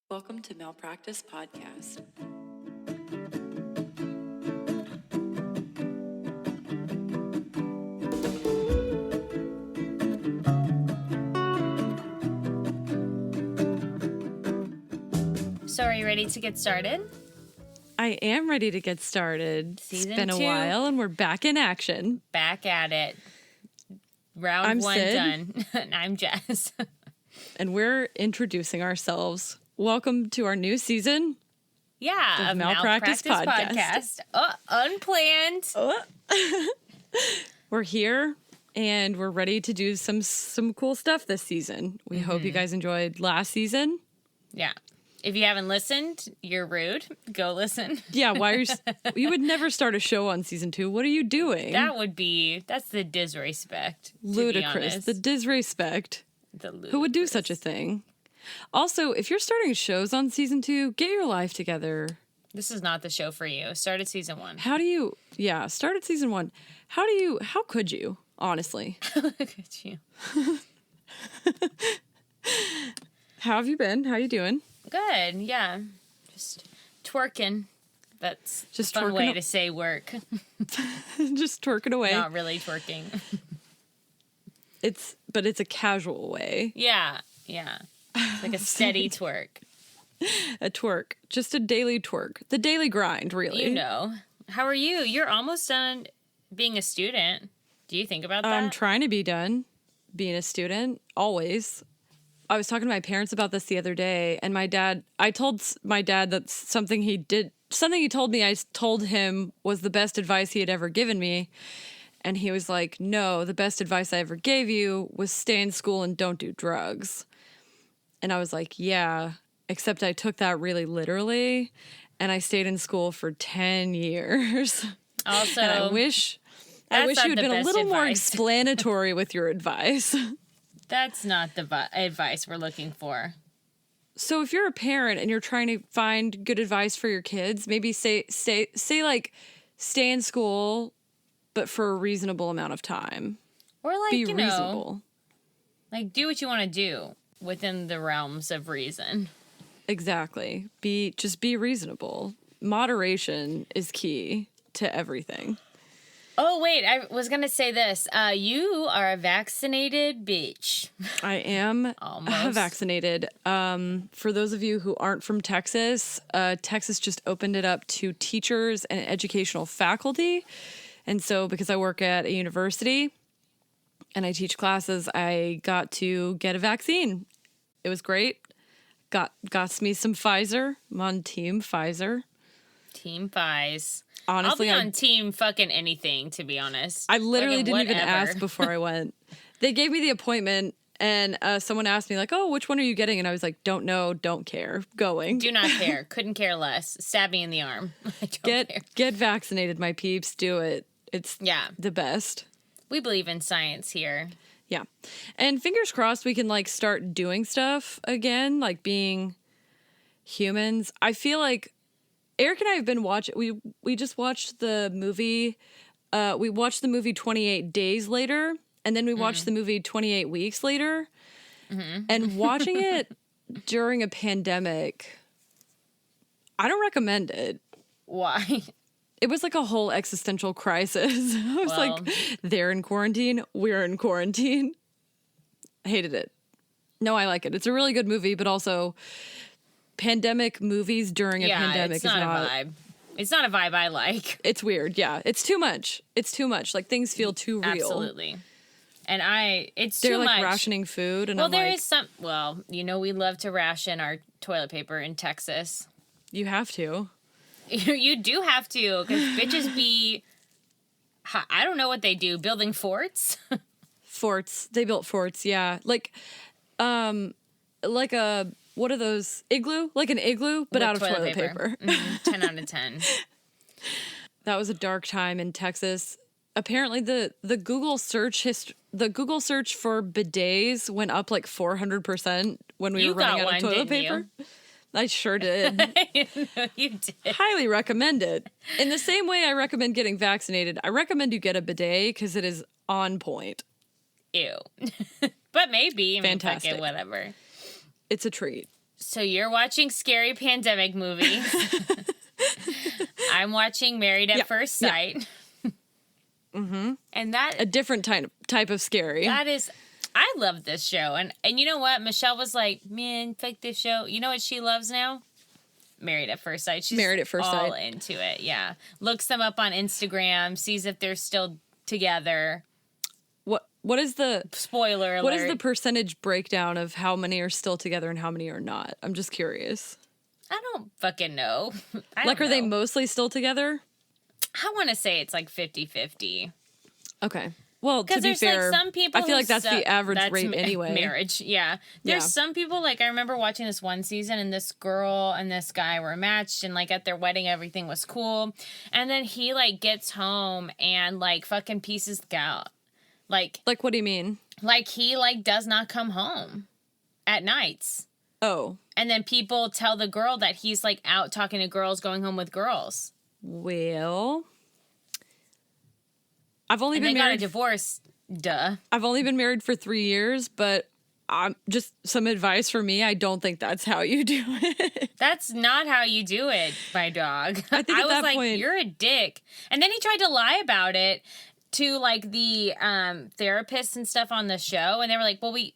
Welcome to Malpractice Podcast. So are you ready to get started? I am ready to get started. Season it's been 2. a while and we're back in action. Back at it. Round I'm 1 Syd. done. And I'm Jess. And we're introducing ourselves. Welcome to our new season. Yeah, of Malpractice Podcast. Oh, unplanned. We're here and we're ready to do some cool stuff this season. We hope you guys enjoyed last season. Yeah. If you haven't listened, you're rude. Go listen. Yeah, you would never start a show on season 2. What are you doing? That's the disrespect. Ludicrous. The disrespect. Who would do such a thing? Also, if you're starting shows on season 2, get your life together. This is not the show for you. Start at season 1. Start at season 1. How could you, honestly? Look at you. How have you been? How you doing? Good, yeah. Just twerking. That's just a fun way to say work. Just twerking away. Not really twerking. But it's a casual way. Yeah. It's like a steady twerk. A twerk. Just a daily twerk. The daily grind, really. You know. How are you? You're almost done being a student. Do you think about that? I'm trying to be done being a student, always. I was talking to my parents about this the other day, and I told my dad that something he told me I told him was the best advice he had ever given me. And he was like, no, the best advice I ever gave you was stay in school and don't do drugs. And I was like, yeah, except I took that really literally, and I stayed in school for 10 years. Also, and I wish you had been a little more explanatory with your advice. That's not the advice we're looking for. So if you're a parent and you're trying to find good advice for your kids, maybe say like stay in school, but for a reasonable amount of time. Or like, be reasonable. Like do what you want to do within the realms of reason. Exactly. Just be reasonable. Moderation is key to everything. Oh, wait, I was going to say this. You are a vaccinated bitch. I am vaccinated. For those of you who aren't from Texas, Texas just opened it up to teachers and educational faculty. And so because I work at a university and I teach classes, I got to get a vaccine. It was great. Got me some Pfizer. I'm on Team Pfizer. Team Pfizer. Honestly, I'll be on team fucking anything, to be honest. I literally didn't even ask before I went. They gave me the appointment, and someone asked me, like, oh, which one are you getting? And I was like, don't know, don't care, going. Do not care. Couldn't care less. Stab me in the arm. I don't care. Get vaccinated, my peeps. Do it. It's the best. We believe in science here. Yeah. And fingers crossed we can, like, start doing stuff again, like being humans. I feel like Eric and I have been watching, we just watched the movie, we watched the movie 28 Days Later, and then we watched the movie 28 Weeks Later, and watching it during a pandemic, I don't recommend it. Why? It was like a whole existential crisis. I was like, they're in quarantine, we're in quarantine. I hated it. No, I like it. It's a really good movie, but also pandemic movies during a pandemic is not a vibe. It's not a vibe I like. It's weird, yeah. It's too much. Like things feel too real. Absolutely. And it's They're too much. They're like rationing food, and there is some. Well, we love to ration our toilet paper in Texas. You have to. You do have to, because bitches be. I don't know what they do. Building forts. Forts. They built forts. Yeah, like a. What are those? Igloo? Like an igloo, but out of toilet paper. 10 out of 10. That was a dark time in Texas. Apparently, the Google search for bidets went up like 400% when we were running out of toilet paper. I sure did. You did. Highly recommend it. In the same way I recommend getting vaccinated, I recommend you get a bidet because it is on point. Ew. But maybe. Fantastic. Fuck it, whatever. It's a treat. So you're watching scary pandemic movies. I'm watching Married at First Sight. Mm-hmm. And that... A different type of scary. That is... I love this show. And you know what? Michelle was like, man, fuck this show. You know what she loves now? Married at First Sight. She's Married at First Sight. all into it, yeah. Looks them up on Instagram, sees if they're still together. What is the... Spoiler alert. What is the percentage breakdown of how many are still together and how many are not? I'm just curious. I don't fucking know. Are they mostly still together? I want to say it's like 50-50. Okay. Well, to be there's fair, like some people I feel like that's the average rate anyway. Marriage, yeah. There's some people, like, I remember watching this one season and this girl and this guy were matched and, like, at their wedding everything was cool. And then he, like, gets home and, like, fucking pieces out. Like, what do you mean? Like, he, like, does not come home at nights. Oh. And then people tell the girl that he's, like, out talking to girls, going home with girls. Well, I've only been got a married. divorce. Duh. I've only been married for 3 years, but just some advice for me. I don't think that's how you do it. That's not how you do it, my dog. I think at was that like, point, you're a dick. And then he tried to lie about it to, like, the therapists and stuff on the show, and they were like, well, we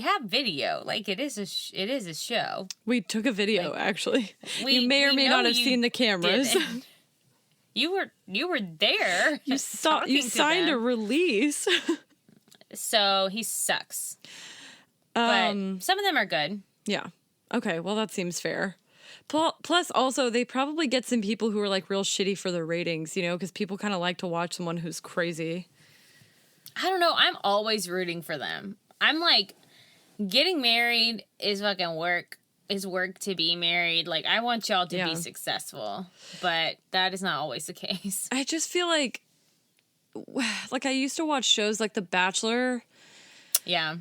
have video. Like, it is a show. We took a video, actually. You may or may not have seen the cameras. You were there. You signed a release. So he sucks. But some of them are good. Yeah. Okay, well, that seems fair. Plus, also, they probably get some people who are, like, real shitty for the ratings, you know, because people kind of like to watch someone who's crazy. I don't know. I'm always rooting for them. I'm like, getting married is fucking work. Is work to be married. Like, I want y'all to be successful, but that is not always the case. I just feel like I used to watch shows like The Bachelor. Yeah.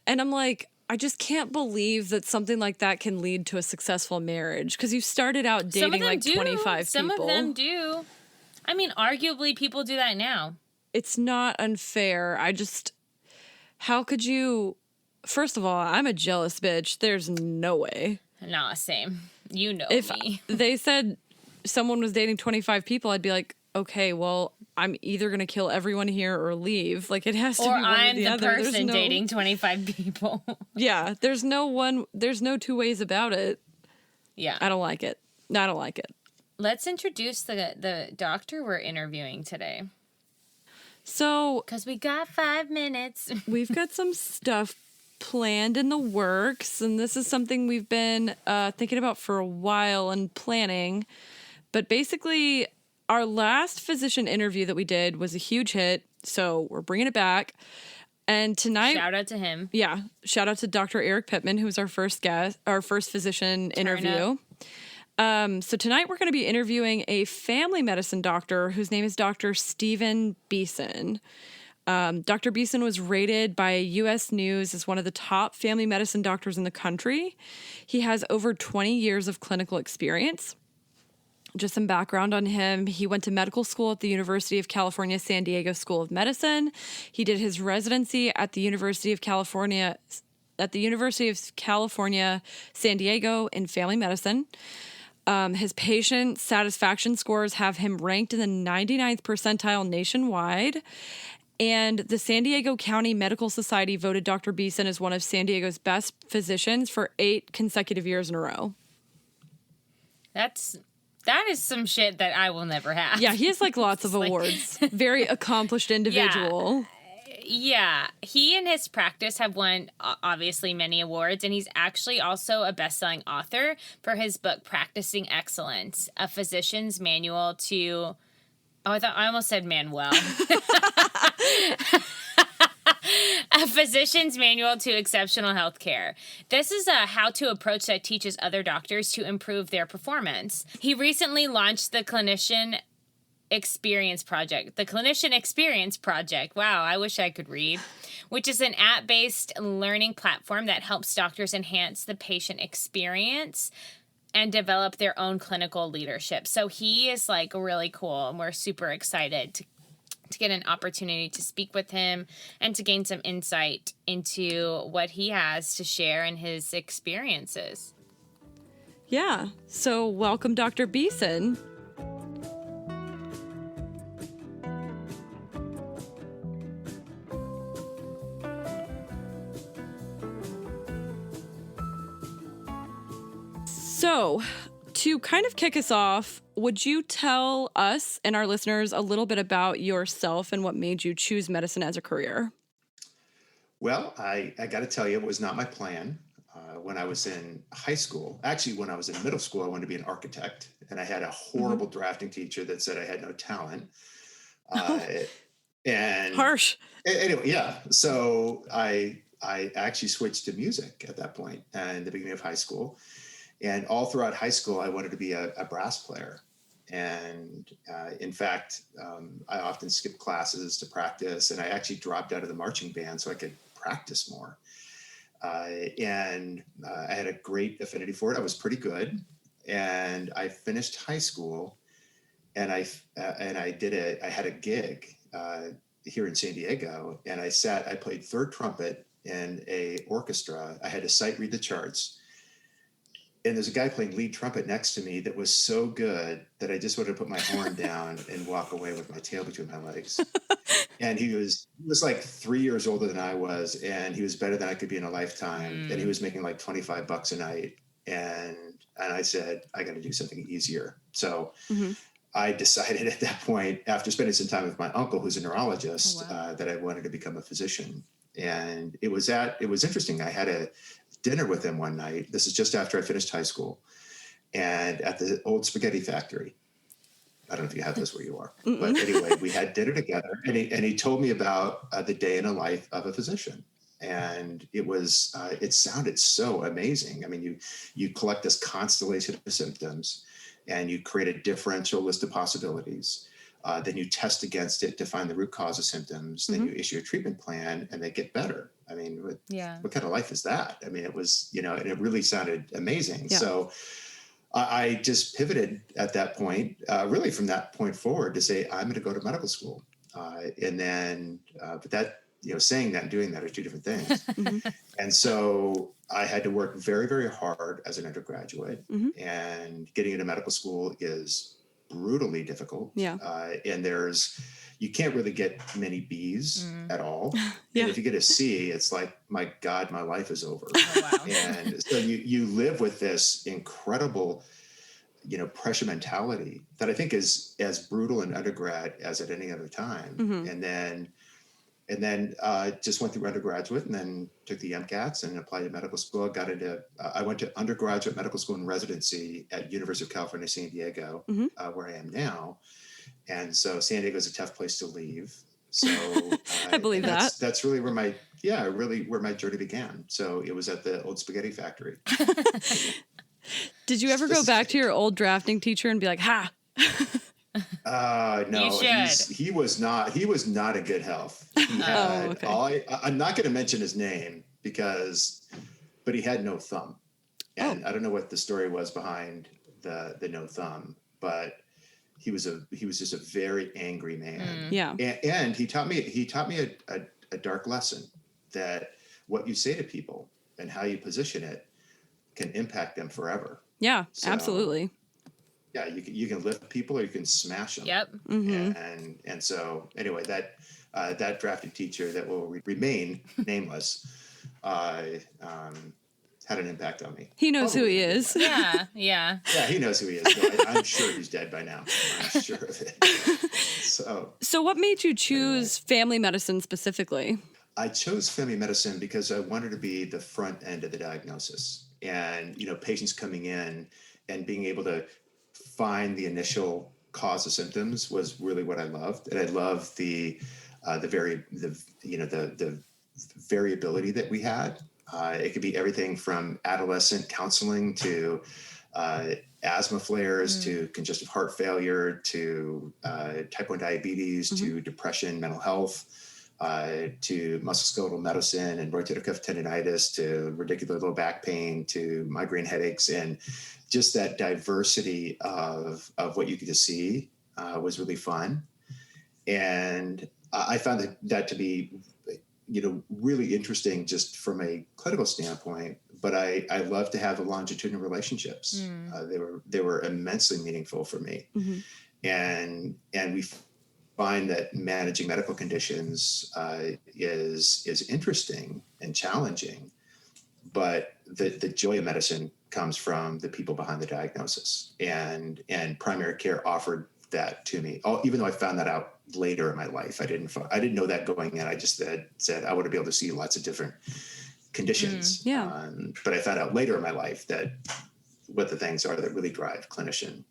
And I'm like, I just can't believe that something like that can lead to a successful marriage. Because you started out dating like 25 people. Some of them do. I mean, arguably people do that now. It's not unfair. How could you... First of all, I'm a jealous bitch. There's no way. Nah, same. You know if me. If they said someone was dating 25 people, I'd be like, okay, well, I'm either going to kill everyone here or leave. Like, it has to be one or the other. Or I'm the person dating 25 people. Yeah, there's no two ways about it. Yeah. I don't like it. No, I don't like it. Let's introduce the doctor we're interviewing today. So... Because we got 5 minutes. We've got some stuff planned in the works, and this is something we've been thinking about for a while and planning. But basically, our last physician interview that we did was a huge hit, so we're bringing it back. And tonight... Shout out to him. Yeah. Shout out to Dr. Eric Pittman, who was our first physician interview. So tonight we're going to be interviewing a family medicine doctor whose name is Dr. Stephen Beeson. Dr. Beeson was rated by U.S. News as one of the top family medicine doctors in the country. He has over 20 years of clinical experience. Just some background on him. He went to medical school at the University of California, San Diego School of Medicine. He did his residency at the University of California, San Diego in family medicine. His patient satisfaction scores have him ranked in the 99th percentile nationwide. And the San Diego County Medical Society voted Dr. Beeson as one of San Diego's best physicians for 8 consecutive years in a row. That is some shit that I will never have. Yeah, he has like lots of awards. Very accomplished individual. Yeah, he and his practice have won obviously many awards, and he's actually also a best-selling author for his book Practicing Excellence, a physician's manual to... Oh, I almost said Manuel. A physician's manual to exceptional health care. This is a how-to approach that teaches other doctors to improve their performance. He recently launched the Clinician Experience Project. The Clinician Experience Project. Wow, I wish I could read. Which is an app-based learning platform that helps doctors enhance the patient experience and develop their own clinical leadership. So he is like really cool, and we're super excited to get an opportunity to speak with him and to gain some insight into what he has to share in his experiences. Yeah. So welcome, Dr. Beeson. So, to kind of kick us off, would you tell us and our listeners a little bit about yourself and what made you choose medicine as a career? Well, I got to tell you, it was not my plan. When I was in high school, actually, when I was in middle school, I wanted to be an architect. And I had a horrible drafting teacher that said I had no talent. And Harsh. anyway, yeah. So I actually switched to music at that point in the beginning of high school. And all throughout high school, I wanted to be a brass player. And in fact, I often skipped classes to practice. And I actually dropped out of the marching band so I could practice more. And I had a great affinity for it. I was pretty good. And I finished high school and I had a gig here in San Diego. And I played third trumpet in a orchestra. I had to sight read the charts. And there's a guy playing lead trumpet next to me that was so good that I just wanted to put my horn down and walk away with my tail between my legs. And he was like 3 years older than I was, and he was better than I could be in a lifetime. And he was making like $25 a night. And I said, I got to do something easier. So I decided at that point, after spending some time with my uncle, who's a neurologist, that I wanted to become a physician. And it was interesting. I had a dinner with him one night. This is just after I finished high school, and at the old spaghetti factory. I don't know if you have this where you are, but anyway, we had dinner together, and he told me about the day in the life of a physician. And it sounded so amazing. I mean, you collect this constellation of symptoms and you create a differential list of possibilities. Then you test against it to find the root cause of symptoms. Then you issue a treatment plan and they get better. I mean, what kind of life is that? I mean, it was, and it really sounded amazing. Yeah. So I just pivoted at that point, really from that point forward, to say, I'm going to go to medical school. And then, but that, saying that and doing that are two different things. And so I had to work very, very hard as an undergraduate, and getting into medical school is brutally difficult. Yeah. And you can't really get many B's at all. Yeah. And if you get a C, it's like, my God, my life is over. Oh, wow. And so you live with this incredible, pressure mentality that I think is as brutal in undergrad as at any other time. And then just went through undergraduate and then took the MCATs and applied to medical school. I went to undergraduate medical school and residency at University of California, San Diego, where I am now. And so San Diego is a tough place to leave. So I believe that. That's really where my journey began. So it was at the old spaghetti factory. Did you ever go back to your old drafting teacher and be like, ha? No, he was not a good health. He had I'm not going to mention his name but he had no thumb. And I don't know what the story was behind the no thumb, but he was just a very angry man. Yeah. And he taught me a dark lesson, that what you say to people and how you position it can impact them forever. Yeah, absolutely. Yeah, you can lift people or you can smash them. Yep. And so anyway, that drafting teacher that will remain nameless had an impact on me. He knows who he is. Yeah. Yeah, he knows who he is. I'm sure he's dead by now. I'm sure of it. So what made you choose family medicine specifically? I chose family medicine because I wanted to be the front end of the diagnosis. And, patients coming in and being able to find the initial cause of symptoms was really what I loved. And I loved the variability that we had. It could be everything from adolescent counseling to asthma flares to congestive heart failure to type 1 diabetes to depression, mental health, to musculoskeletal medicine and rotator cuff tendonitis to radicular low back pain to migraine headaches. And just that diversity of what you get to see was really fun. And I found that to be, really interesting just from a clinical standpoint, but I love to have the longitudinal relationships. They were immensely meaningful for me. Mm-hmm. And we find that managing medical conditions is interesting and challenging, but the joy of medicine comes from the people behind the diagnosis, and primary care offered that to me. Even though I found that out later in my life, I didn't know that going in. I just said I want to be able to see lots of different conditions. But I found out later in my life that what the things are that really drive clinician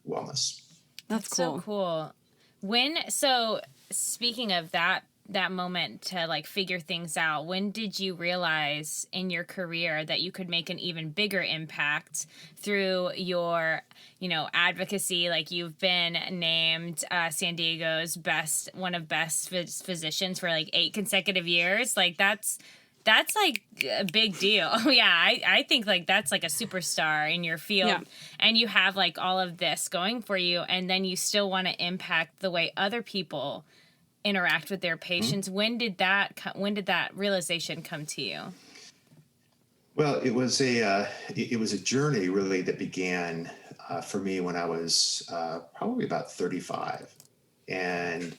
wellness. That's cool. So cool. So speaking of that moment to like figure things out, when did you realize in your career that you could make an even bigger impact through your, advocacy? Like, you've been named San Diego's one of best physicians for like 8 consecutive years. Like, that's like a big deal. Yeah, I think like that's like a superstar in your field, and you have like all of this going for you, and then you still want to impact the way other people interact with their patients. Mm-hmm. When did that realization come to you? Well, it was a journey really that began for me when I was probably about 35, and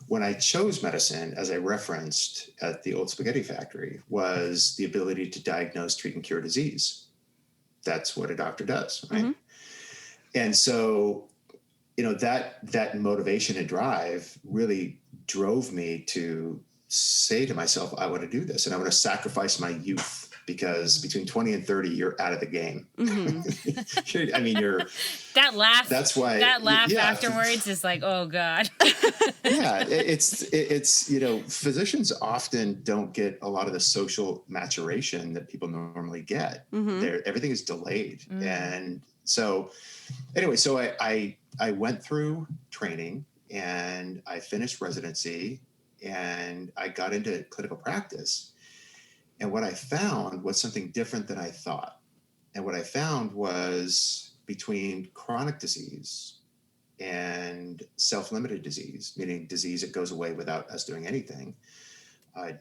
when I chose medicine, as I referenced at the old spaghetti factory, was the ability to diagnose, treat, and cure disease. That's what a doctor does, right? Mm-hmm. And so, that motivation and drive really drove me to say to myself, I want to do this, and I want to sacrifice my youth, because between 20 and 30, you're out of the game. Mm-hmm. I mean, that laugh. That's why that laugh afterwards is like, oh God. Yeah, it's physicians often don't get a lot of the social maturation that people normally get. Mm-hmm. Everything is delayed, and so anyway, so I went through training and I finished residency and I got into clinical practice. And what I found was something different than I thought. And what I found was between chronic disease and self-limited disease, meaning disease that goes away without us doing anything,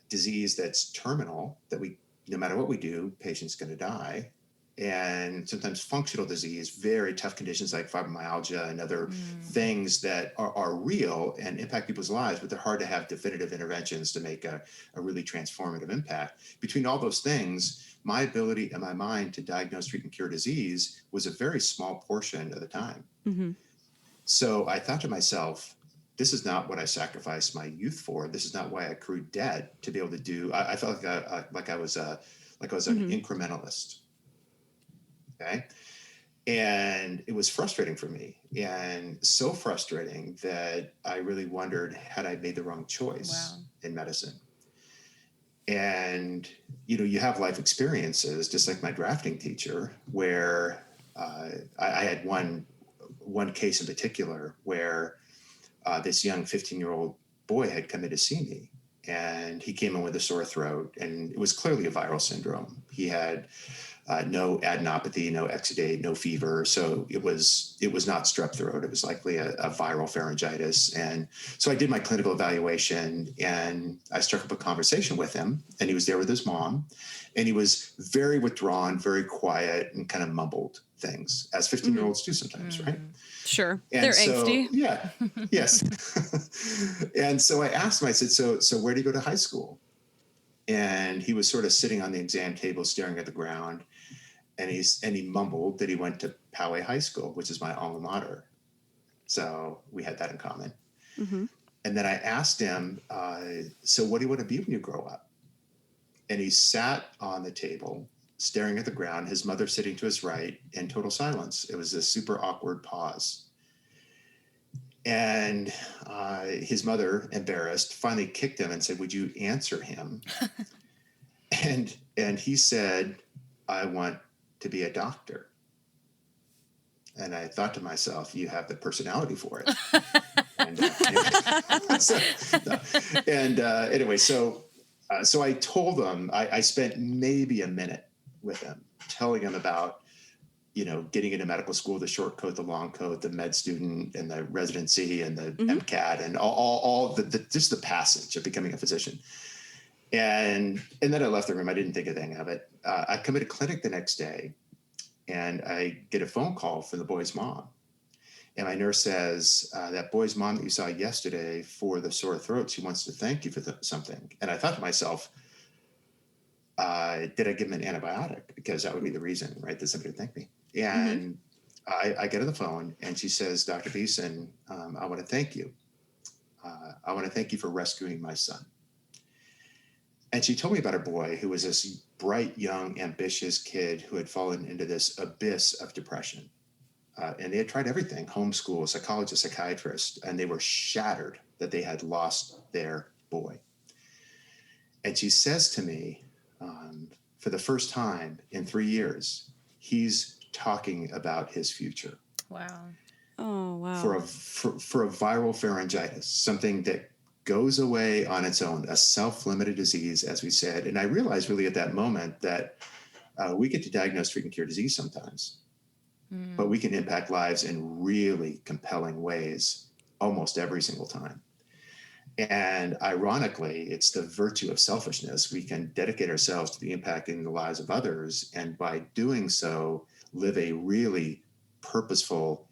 disease that's terminal, that no matter what we do, patient's going to die, and sometimes functional disease, very tough conditions like fibromyalgia and other things that are real and impact people's lives, but they're hard to have definitive interventions to make a really transformative impact. Between all those things, my ability and my mind to diagnose, treat, and cure disease was a very small portion of the time. Mm-hmm. So I thought to myself, this is not what I sacrificed my youth for. This is not why I accrued debt to be able to do. I felt like I was an incrementalist. Okay. And it was frustrating for me, and so frustrating that I really wondered, had I made the wrong choice in medicine? And, you have life experiences, just like my drafting teacher, where I had one case in particular where this young 15-year-old boy had come in to see me, and he came in with a sore throat, and it was clearly a viral syndrome. He had no adenopathy, no exudate, no fever. So it was not strep throat. It was likely a viral pharyngitis. And so I did my clinical evaluation, and I struck up a conversation with him, and he was there with his mom, and he was very withdrawn, very quiet, and kind of mumbled things, as 15-year-olds do sometimes, right? Sure. And they're angsty. Yeah. Yes. And so I asked him, I said, so where do you go to high school? And he was sort of sitting on the exam table, staring at the ground. And he mumbled that he went to Poway High School, which is my alma mater. So we had that in common. Mm-hmm. And then I asked him, so what do you want to be when you grow up? And he sat on the table, staring at the ground, his mother sitting to his right, in total silence. It was a super awkward pause. And his mother, embarrassed, finally kicked him and said, would you answer him? and he said, I want to be a doctor. And I thought to myself, you have the personality for it. Anyway, so I told him, I spent maybe a minute with him, telling him about getting into medical school, the short coat, the long coat, the med student and the residency and the MCAT and all just the passage of becoming a physician. And then I left the room. I didn't think a thing of it. I come into clinic the next day and I get a phone call from the boy's mom. And my nurse says, that boy's mom that you saw yesterday for the sore throat, she wants to thank you for something. And I thought to myself, did I give him an antibiotic? Because that would be the reason, right, that somebody would thank me. And I get on the phone and she says, Dr. Beeson, I want to thank you. I want to thank you for rescuing my son. And she told me about a boy who was this bright, young, ambitious kid who had fallen into this abyss of depression. And they had tried everything, homeschool, psychologist, psychiatrist, and they were shattered that they had lost their boy. And she says to me, for the first time in 3 years, he's talking about his future. Wow. Oh, wow. For a viral pharyngitis, something that goes away on its own, a self-limited disease, as we said. And I realized really at that moment that we get to diagnose, treat, and cure disease sometimes, but we can impact lives in really compelling ways almost every single time. And ironically, it's the virtue of selfishness. We can dedicate ourselves to the impacting the lives of others. And by doing so, live a really purposeful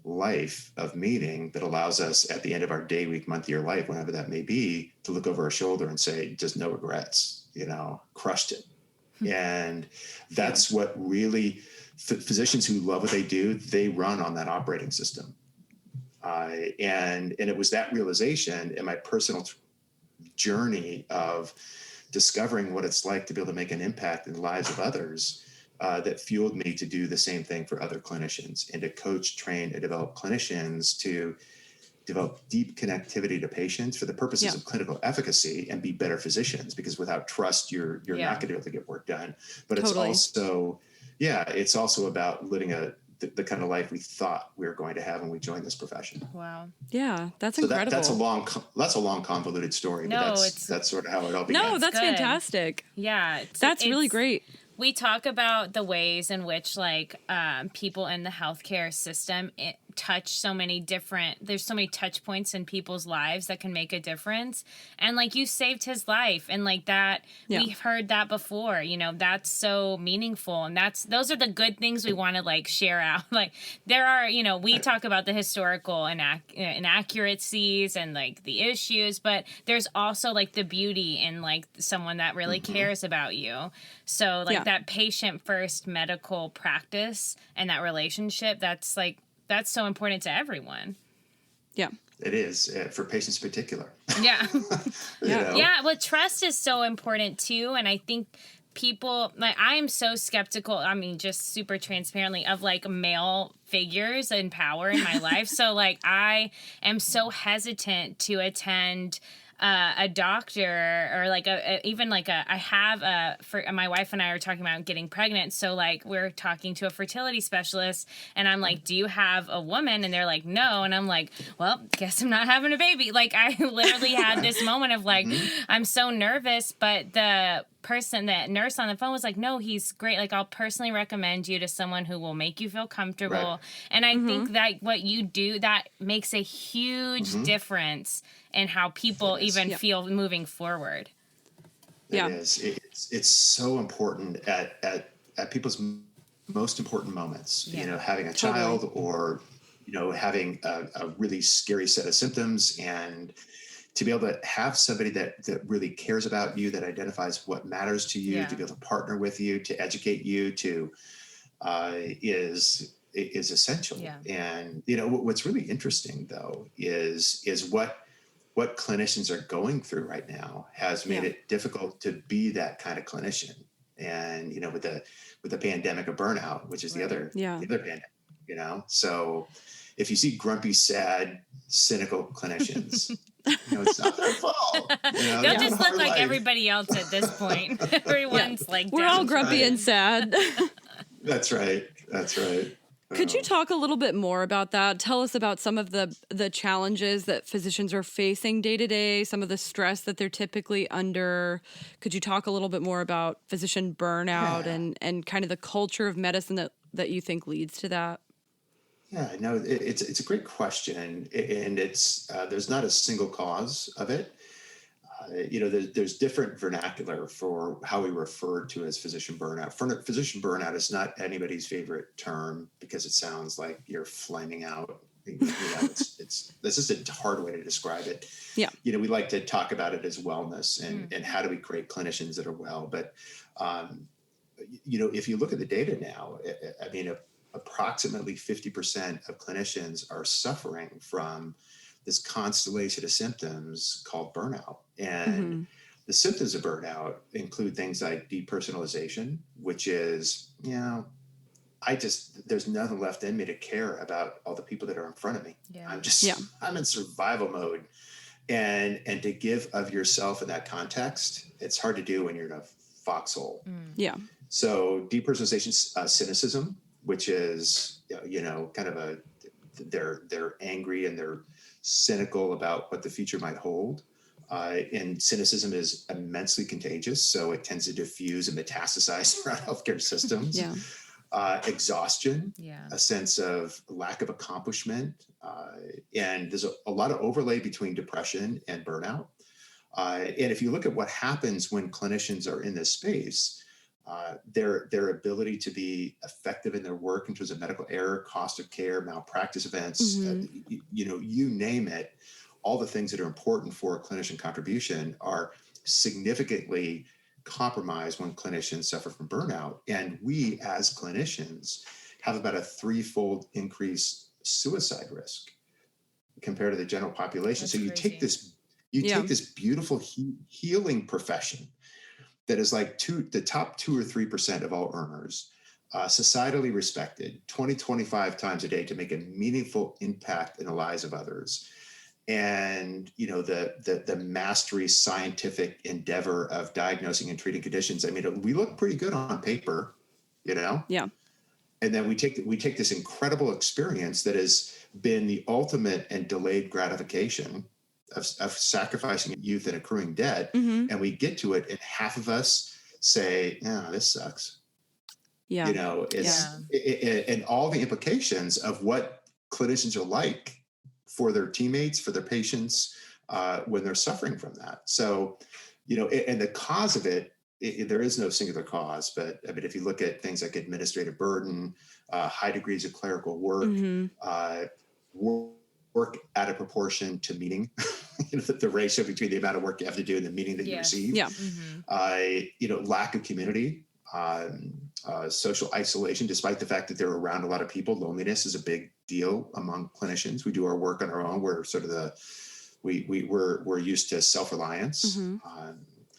life of meaning that allows us at the end of our day, week, month, year, life, whenever that may be, to look over our shoulder and say, just no regrets, crushed it. And that's what really physicians who love what they do, they run on that operating system. And it was that realization in my personal journey of discovering what it's like to be able to make an impact in the lives of others that fueled me to do the same thing for other clinicians and to coach, train, and develop clinicians to develop deep connectivity to patients for the purposes of clinical efficacy and be better physicians, because without trust, you're not going to be able to get work done. But Totally. it's also about living the kind of life we thought we were going to have when we joined this profession. Wow. Yeah, that's incredible. That's a long convoluted story. No, but that's sort of how it all began. No, that's good. Fantastic. Yeah. That's really great. We talk about the ways in which people in the healthcare system touch so many there's so many touch points in people's lives that can make a difference. And you saved his life, and that we've heard that before, that's so meaningful. And those are the good things we want to share out. There are, we talk about the historical inaccuracies and the issues, but there's also the beauty in someone that really cares about you. So that patient first medical practice and that relationship, that's so important to everyone. Yeah. It is for patients in particular. Yeah. Yeah. Well, trust is so important too. And I think people, I am so skeptical. I mean, just super transparently of male figures in power in my life. So I am so hesitant to attend a doctor or for my wife and I are talking about getting pregnant. So we're talking to a fertility specialist and I'm do you have a woman? And they're no. And I'm well, guess I'm not having a baby. I literally had this moment of I'm so nervous, but the nurse on the phone was no, he's great. I'll personally recommend you to someone who will make you feel comfortable. Right. And I think that what you do, that makes a huge difference in how people even feel moving forward. It is. It's so important at people's most important moments, having a child or, having a really scary set of symptoms, and to be able to have somebody that really cares about you, that identifies what matters to you, to be able to partner with you, to educate you, is essential. Yeah. And what's really interesting though is what clinicians are going through right now has made it difficult to be that kind of clinician. And with the pandemic of burnout, which is the other pandemic, so if you see grumpy, sad, cynical clinicians, it's not their fault. They'll just look like everybody else at this point. Everyone's we're all grumpy and sad. That's right. Could you talk a little bit more about that? Tell us about some of the challenges that physicians are facing day to day, some of the stress that they're typically under. Could you talk a little bit more about physician burnout and kind of the culture of medicine that that you think leads to that? Yeah, no, it's a great question, and it's there's not a single cause of it. There's different vernacular for how we refer to as physician burnout. Physician burnout is not anybody's favorite term because it sounds like you're flaming out. It's that's just a hard way to describe it. Yeah. We like to talk about it as wellness and how do we create clinicians that are well. But if you look at the data now, I mean, approximately 50% of clinicians are suffering from this constellation of symptoms called burnout. And the symptoms of burnout include things like depersonalization, which is, there's nothing left in me to care about all the people that are in front of me. Yeah. I'm in survival mode. And to give of yourself in that context, it's hard to do when you're in a foxhole. Yeah. So depersonalization, cynicism, which is, kind of they're angry and they're cynical about what the future might hold. And cynicism is immensely contagious, so it tends to diffuse and metastasize throughout healthcare systems. Yeah. Exhaustion, a sense of lack of accomplishment, and there's a lot of overlay between depression and burnout. And if you look at what happens when clinicians are in this space, their ability to be effective in their work in terms of medical error, cost of care, malpractice events, you name it, all the things that are important for a clinician contribution are significantly compromised when clinicians suffer from burnout. And we as clinicians have about a 3-fold increased suicide risk compared to the general population. That's so you crazy. take this beautiful healing profession that is like the top 2 or 3% of all earners, societally respected 20-25 times a day to make a meaningful impact in the lives of others. And, the mastery scientific endeavor of diagnosing and treating conditions. I mean, we look pretty good on paper, Yeah. And then we take this incredible experience that has been the ultimate and delayed gratification of sacrificing youth and accruing debt. And we get to it and half of us say, this sucks. Yeah. And all the implications of what clinicians are like for their teammates, for their patients, when they're suffering from that. So, and the cause of it, there is no singular cause, but I mean, if you look at things like administrative burden, high degrees of clerical work, work out of proportion to meaning, the ratio between the amount of work you have to do and the meaning that you receive, lack of community, social isolation, despite the fact that they're around a lot of people. Loneliness is a big deal among clinicians. We do our work on our own. We're sort of we're used to self-reliance.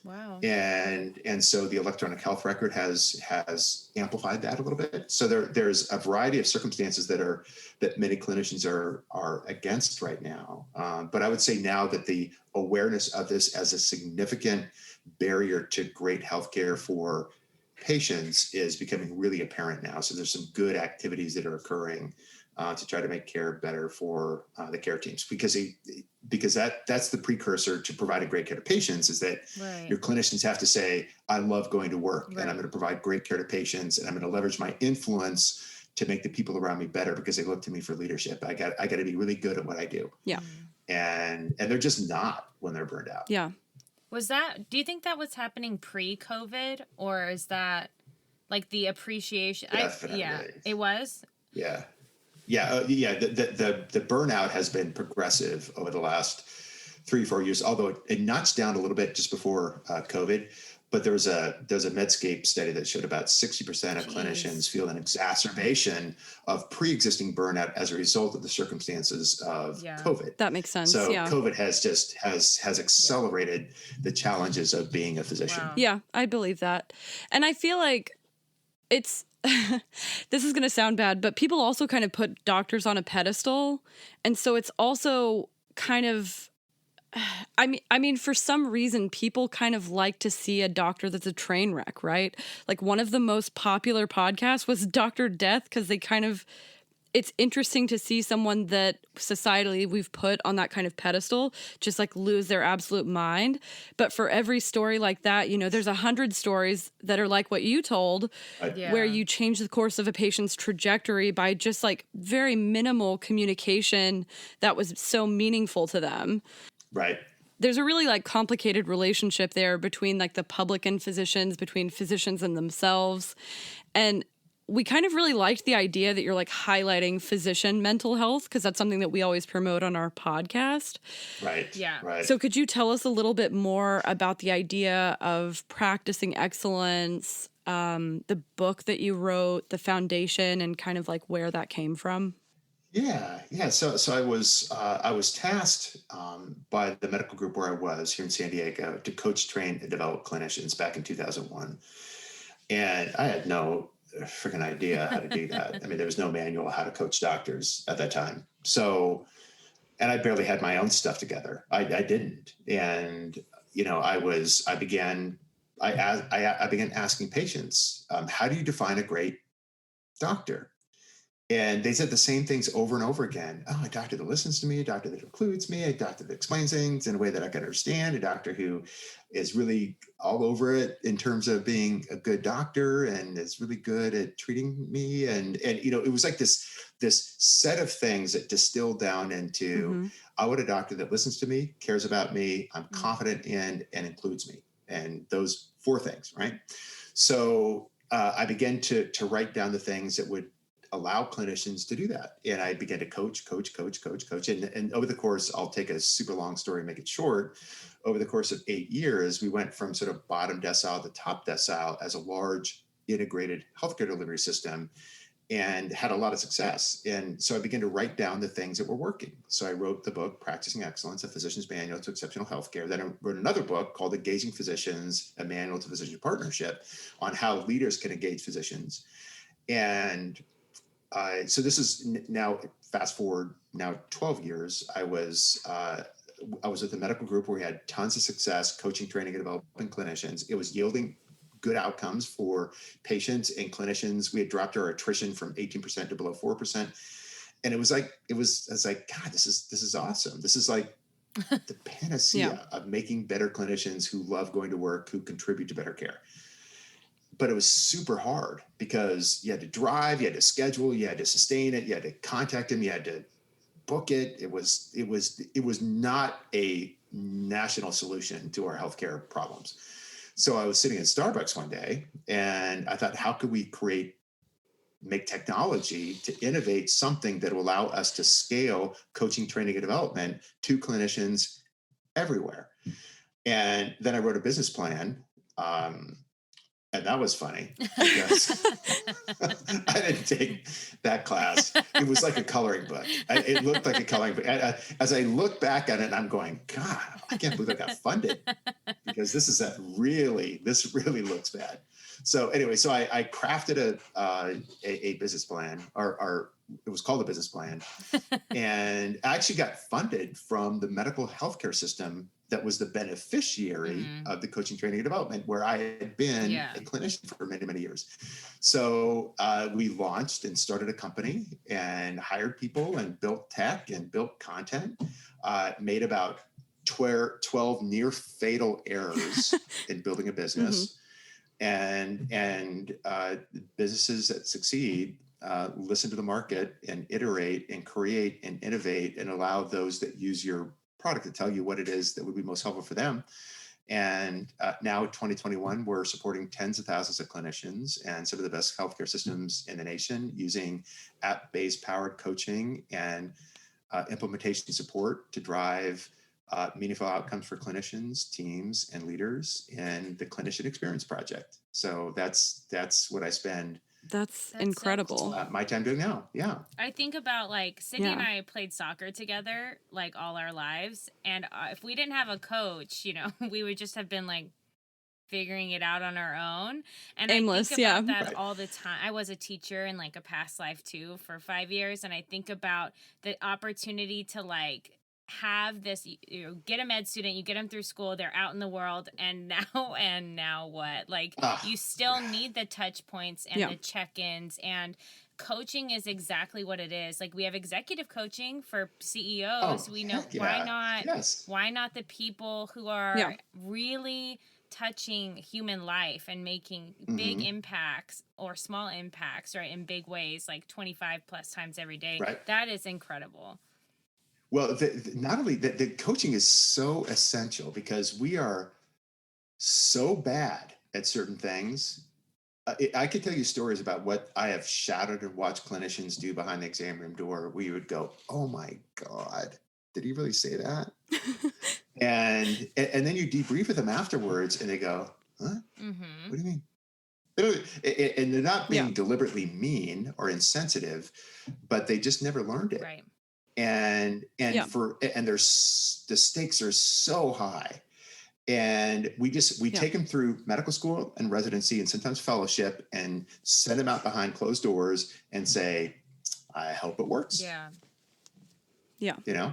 Wow. And so the electronic health record has amplified that a little bit. So there's a variety of circumstances that many clinicians are against right now. But I would say now that the awareness of this as a significant barrier to great healthcare for patients is becoming really apparent now. So there's some good activities that are occurring to try to make care better for the care teams, because that's the precursor to providing great care to patients, is that your clinicians have to say, I love going to work and I'm going to provide great care to patients and I'm going to leverage my influence to make the people around me better because they look to me for leadership. I got to be really good at what I do. Yeah. And they're just not when they're burned out. Yeah. Do you think that was happening pre-COVID, or is that like the appreciation? Definitely. It was? Yeah. The burnout has been progressive over the last 3-4 years, although it notched down a little bit just before COVID. But there's a Medscape study that showed about 60% of clinicians feel an exacerbation of pre-existing burnout as a result of the circumstances of COVID. That makes sense. So COVID has accelerated the challenges of being a physician. Wow. Yeah, I believe that. And I feel like it's this is going to sound bad, but people also kind of put doctors on a pedestal. And so it's also kind of, I mean, for some reason, people kind of like to see a doctor that's a train wreck, right? Like one of the most popular podcasts was Dr. Death, because they kind of it's interesting to see someone that societally we've put on that kind of pedestal just like lose their absolute mind. But for every story like that, there's 100 stories that are like what you told, Yeah. where you change the course of a patient's trajectory by just like very minimal communication that was so meaningful to them. Right. There's a really like complicated relationship there between like the public and physicians, between physicians and themselves. And we kind of really liked the idea that you're like highlighting physician mental health, because that's something that we always promote on our podcast. Right. Yeah. Right. So could you tell us a little bit more about the idea of practicing excellence, the book that you wrote, the foundation, and kind of like where that came from? Yeah, yeah. So I was tasked by the medical group where I was here in San Diego to coach, train, and develop clinicians back in 2001, and I had no freaking idea how to do that. I mean, there was no manual how to coach doctors at that time. So, and I barely had my own stuff together. I didn't, and I began asking patients, how do you define a great doctor? And they said the same things over and over again. Oh, a doctor that listens to me, a doctor that includes me, a doctor that explains things in a way that I can understand, a doctor who is really all over it in terms of being a good doctor and is really good at treating me. And it was like this set of things that distilled down into, I want a doctor that listens to me, cares about me, I'm confident in, and includes me. And those 4 things, right? So I began to write down the things that would allow clinicians to do that. And I began to coach. And over the course, I'll take a super long story and make it short. Over the course of 8 years, we went from sort of bottom decile to top decile as a large integrated healthcare delivery system, and had a lot of success. And so I began to write down the things that were working. So I wrote the book, Practicing Excellence, A Physician's Manual to Exceptional Healthcare. Then I wrote another book called Engaging Physicians, A Manual to Physician Partnership, on how leaders can engage physicians. And so this is now, fast forward now 12 years, I was at the medical group where we had tons of success coaching, training, and developing clinicians. It was yielding good outcomes for patients and clinicians. We had dropped our attrition from 18% to below 4%. And I was like, God, this is awesome. This is like the panacea of making better clinicians who love going to work, who contribute to better care. But it was super hard because you had to drive, you had to schedule, you had to sustain it, you had to contact them, you had to book it. It was not a national solution to our healthcare problems. So I was sitting at Starbucks one day and I thought, how could we make technology to innovate something that will allow us to scale coaching, training, and development to clinicians everywhere? And then I wrote a business plan. And that was funny because I didn't take that class. It was like a coloring book. It looked like a coloring book. As I look back at it, I'm going, God, I can't believe I got funded, because this really looks bad. So anyway, so I crafted a business plan, or it was called a business plan, and I actually got funded from the medical healthcare system that was the beneficiary of the coaching, training, and development, where I had been a clinician for many, many years. So we launched and started a company and hired people and built tech and built content, made about 12 near fatal errors in building a business. And businesses that succeed listen to the market and iterate and create and innovate and allow those that use your product to tell you what it is that would be most helpful for them. And now 2021, we're supporting tens of thousands of clinicians and some of the best healthcare systems in the nation using app-based powered coaching and implementation support to drive meaningful outcomes for clinicians, teams, and leaders in the Clinician Experience Project. So that's what I spend. That's incredible. So cool. My time doing now. Yeah. I think about like Sydney and I played soccer together like all our lives. And if we didn't have a coach, we would just have been like figuring it out on our own. And aimless, I think about that all the time. I was a teacher in like a past life too for 5 years. And I think about the opportunity to like have this, get a med student, you get them through school, they're out in the world, and now what? Like you still need the touch points and the check-ins and coaching is exactly what it is. Like we have executive coaching for CEOs. We know why not? Yes. Why not the people who are really touching human life and making big impacts or small impacts, right, in big ways, like 25 plus times every day. Right. That is incredible. Well, not only that, the coaching is so essential because we are so bad at certain things. I could tell you stories about what I have shadowed and watched clinicians do behind the exam room door. We would go, "Oh my God, did he really say that?" and then you debrief with them afterwards, and they go, "Huh? What do you mean?" And they're not being deliberately mean or insensitive, but they just never learned it. Right. And the stakes are so high. And we take them through medical school and residency and sometimes fellowship and send them out behind closed doors and say, I hope it works. Yeah. Yeah. You know?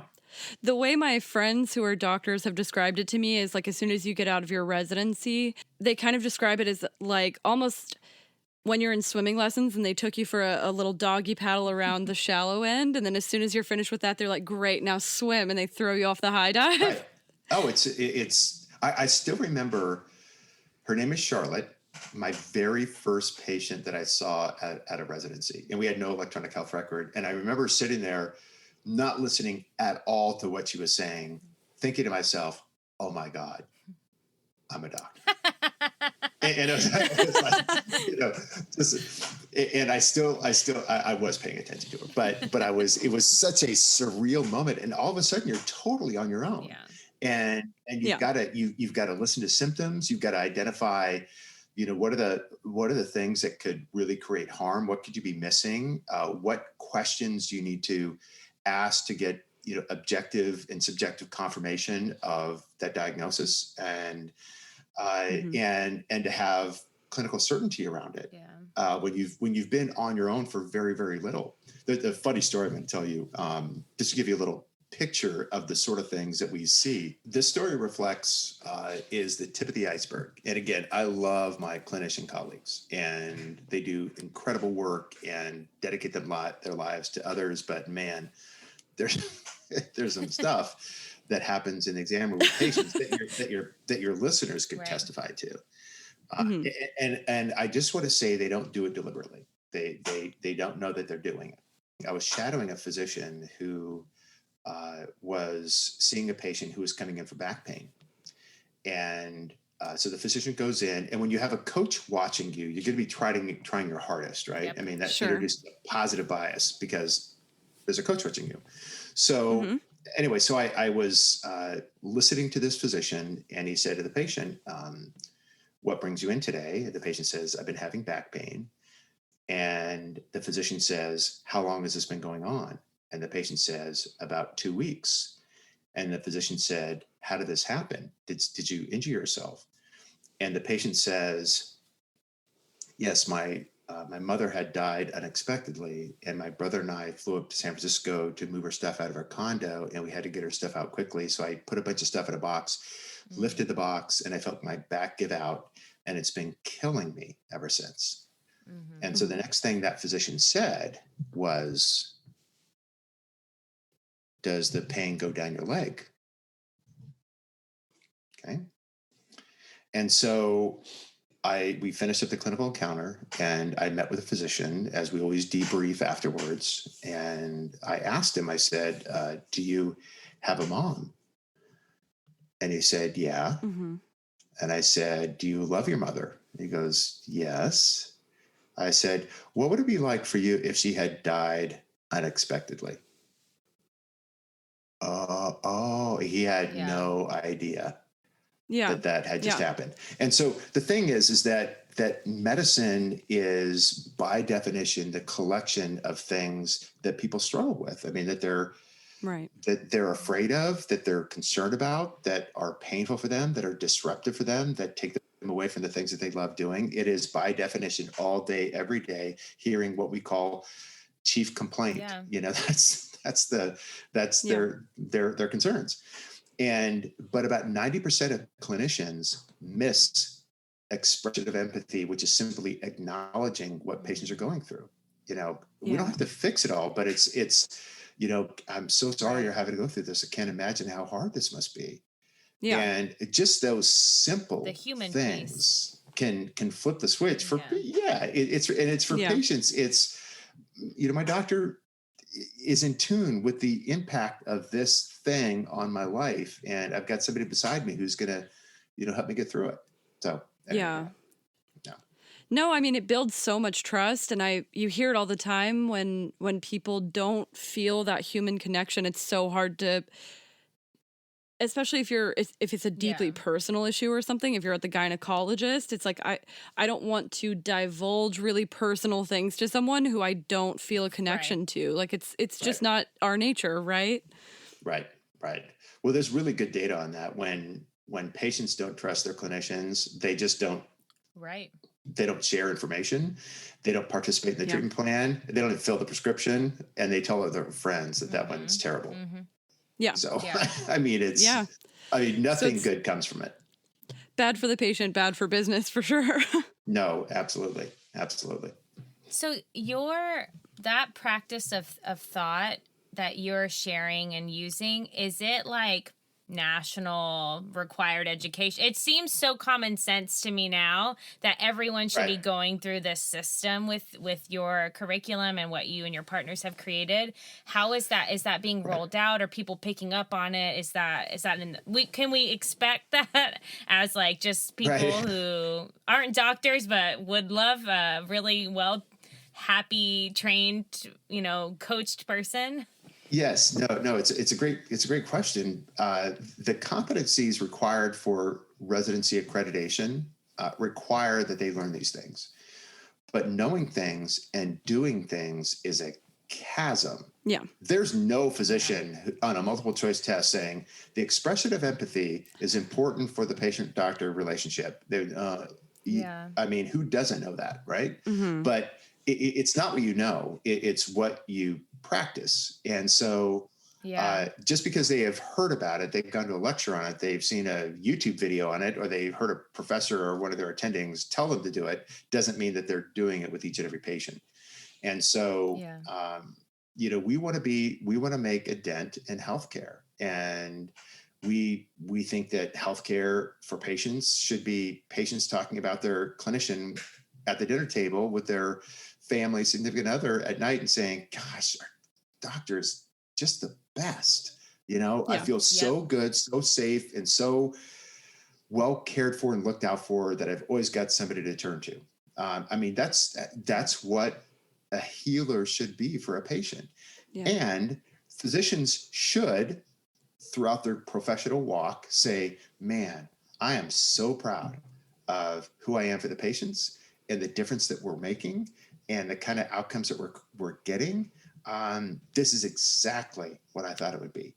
The way my friends who are doctors have described it to me is like as soon as you get out of your residency, they kind of describe it as like almost when you're in swimming lessons and they took you for a little doggy paddle around the shallow end. And then as soon as you're finished with that, they're like, great, now swim. And they throw you off the high dive. Right. Oh, I still remember her name is Charlotte, my very first patient that I saw at a residency. And we had no electronic health record. And I remember sitting there, not listening at all to what she was saying, thinking to myself, oh my God, I'm a doctor. and it was like, you know, and I was paying attention to her, but it was such a surreal moment. And all of a sudden you're totally on your own. Yeah. And you've got to listen to symptoms. You've got to identify, you know, what are the things that could really create harm? What could you be missing? What questions do you need to ask to get, you know, objective and subjective confirmation of that diagnosis, and to have clinical certainty around it. Yeah. When you've been on your own for very, very little. The funny story I'm going to tell you, just to give you a little picture of the sort of things that we see. This story reflects is the tip of the iceberg. And again, I love my clinician colleagues, and they do incredible work and dedicate their lives to others. But man, there's some stuff that happens in the exam room with patients that your listeners could testify to. And I just want to say they don't do it deliberately. They don't know that they're doing it. I was shadowing a physician who was seeing a patient who was coming in for back pain. And so the physician goes in, and when you have a coach watching you, you're going to be trying your hardest, right? Yep. I mean, that introduces a positive bias because there's a coach watching you. So anyway, so I was listening to this physician, and he said to the patient, what brings you in today? The patient says, I've been having back pain. And the physician says, how long has this been going on? And the patient says, about 2 weeks. And the physician said, how did this happen? Did you injure yourself? And the patient says, yes, my mother had died unexpectedly, and my brother and I flew up to San Francisco to move her stuff out of her condo, and we had to get her stuff out quickly. So I put a bunch of stuff in a box, lifted the box, and I felt my back give out, and it's been killing me ever since. And so the next thing that physician said was, does the pain go down your leg? Okay. And so we finished up the clinical encounter, and I met with a physician, as we always debrief afterwards. And I asked him, I said, do you have a mom? And he said, yeah. And I said, do you love your mother? He goes, yes. I said, what would it be like for you if she had died unexpectedly? He had no idea that had just happened. And so the thing is that medicine is by definition the collection of things that people struggle with. I mean, that they're afraid of, that they're concerned about, that are painful for them, that are disruptive for them, that take them away from the things that they love doing. It is by definition all day, every day, hearing what we call chief complaint. You know, that's their concerns. But about 90% of clinicians miss expression of empathy, which is simply acknowledging what patients are going through. We don't Yeah. have to fix it all, but it's, I'm so sorry you're having to go through this. I can't imagine how hard this must be. Yeah. And just those simple The human things can flip the switch for, Yeah. it's for Yeah. patients. It's, my doctor is in tune with the impact of this thing on my life. And I've got somebody beside me who's going to, help me get through it. So Yeah. yeah. No, I mean, it builds so much trust, and you hear it all the time when people don't feel that human connection. It's so hard to, especially if it's a deeply Yeah. personal issue or something. If you're at the gynecologist, it's like I don't want to divulge really personal things to someone who I don't feel a connection to. Like it's just not our nature, right? Right. Well, there's really good data on that. When patients don't trust their clinicians, they just don't. Right. They don't share information. They don't participate in the Yeah. treatment plan. They don't even fill the prescription, and they tell their friends that one's terrible. Mm-hmm. Yeah. So, Yeah. I mean, nothing good comes from it. Bad for the patient, bad for business, for sure. No, absolutely. So that practice of thought that you're sharing and using, is it like national required education? It seems so common sense to me now that everyone should be going through this system with your curriculum and what you and your partners have created. How is that being rolled out? Are people picking up on it? Is that can we expect that as like just people who aren't doctors but would love a really well happy trained coached person? Yes, no, it's a great question. The competencies required for residency accreditation require that they learn these things, but knowing things and doing things is a chasm. Yeah. There's no physician on a multiple choice test saying the expression of empathy is important for the patient-doctor relationship. I mean, who doesn't know that, right? Mm-hmm. But it's not what you know, it's what you practice. And so just because they have heard about it, they've gone to a lecture on it, they've seen a YouTube video on it, or they've heard a professor or one of their attendings tell them to do it, doesn't mean that they're doing it with each and every patient. And so, we want to make a dent in healthcare. And we think that healthcare for patients should be patients talking about their clinician at the dinner table with their family, significant other at night and saying, gosh, our doctor is just the best. I feel so good, so safe, and so well cared for and looked out for that I've always got somebody to turn to. I mean, that's what a healer should be for a patient. Yeah. And physicians should, throughout their professional walk, say, man, I am so proud of who I am for the patients and the difference that we're making and the kind of outcomes that we're getting. This is exactly what I thought it would be.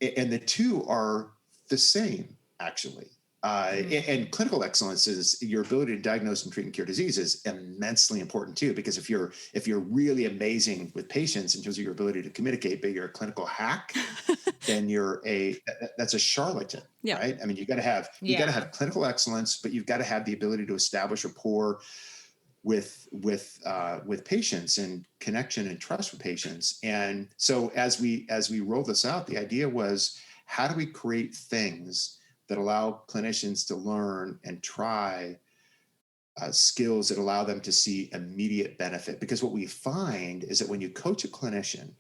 And the two are the same, actually. And clinical excellence is your ability to diagnose and treat and cure disease is immensely important too, because if you're really amazing with patients in terms of your ability to communicate, but you're a clinical hack, then that's a charlatan, right? I mean, you got to have clinical excellence, but you've got to have the ability to establish rapport with patients and connection and trust with patients. And so as we roll this out, the idea was, how do we create things that allow clinicians to learn and try skills that allow them to see immediate benefit? Because what we find is that when you coach a clinician,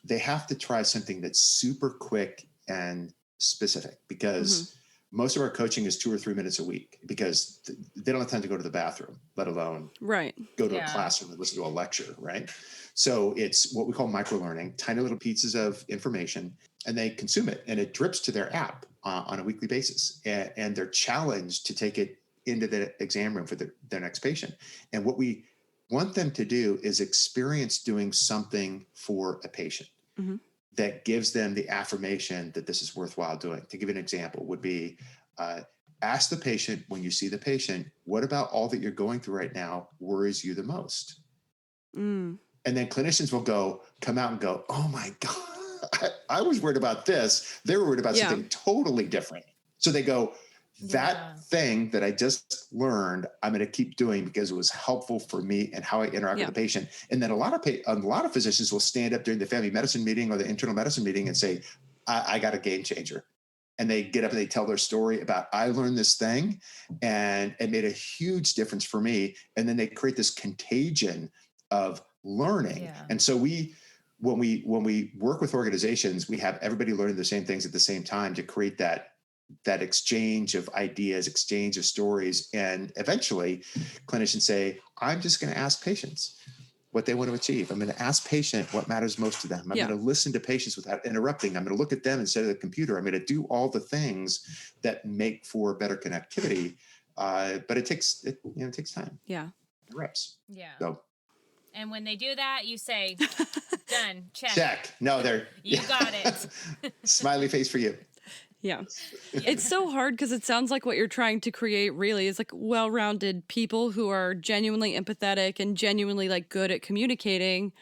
they have to try something that's super quick and specific, because most of our coaching is 2 or 3 minutes a week, because they don't have time to go to the bathroom, let alone go to a classroom and listen to a lecture, right? So it's what we call microlearning, tiny little pieces of information, and they consume it, and it drips to their app on a weekly basis. And they're challenged to take it into the exam room for their next patient. And what we want them to do is experience doing something for a patient that gives them the affirmation that this is worthwhile doing. To give an example would be, ask the patient, when you see the patient, what about all that you're going through right now worries you the most? And then clinicians will come out and go, oh my God, I was worried about this. They were worried about something totally different. So they go, that thing that I just learned, I'm going to keep doing because it was helpful for me and how I interact with the patient. And then a lot of physicians will stand up during the family medicine meeting or the internal medicine meeting and say, I got a game changer. And they get up and they tell their story about, I learned this thing and it made a huge difference for me. And then they create this contagion of learning. Yeah. And so when we work with organizations, we have everybody learning the same things at the same time to create that exchange of ideas, exchange of stories. And eventually clinicians say, I'm just going to ask patients what they want to achieve. I'm going to ask patient what matters most to them. I'm going to listen to patients without interrupting. I'm going to look at them instead of the computer. I'm going to do all the things that make for better connectivity. But it takes time. Yeah. Reps. Yeah. So. And when they do that, you say, done, check. Check. No, you got it. Smiley face for you. Yeah. It's so hard because it sounds like what you're trying to create really is like well-rounded people who are genuinely empathetic and genuinely like good at communicating.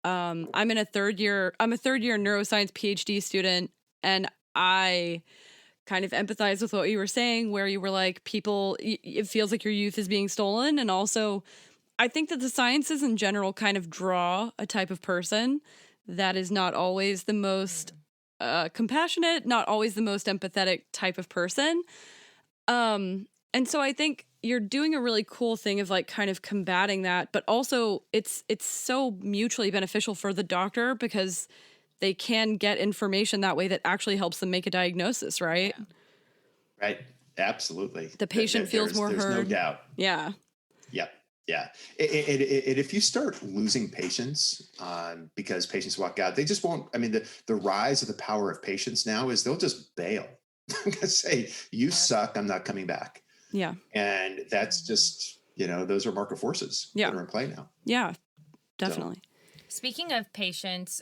I'm a third year neuroscience PhD student, and I kind of empathize with what you were saying, where you were like, it feels like your youth is being stolen. And also I think that the sciences in general kind of draw a type of person that is not always the most compassionate, not always the most empathetic type of person. And so I think you're doing a really cool thing of like kind of combating that, but also it's so mutually beneficial for the doctor because they can get information that way that actually helps them make a diagnosis, right? Yeah. Right. Absolutely. The patient feels more heard. There's no doubt. Yeah. Yep. Yeah. And if you start losing patients because patients walk out, they just won't. I mean, the rise of the power of patients now is they'll just bail. I'm going to say, you suck. I'm not coming back. Yeah. And that's just, those are market forces that are in play now. Yeah, definitely. So, speaking of patients,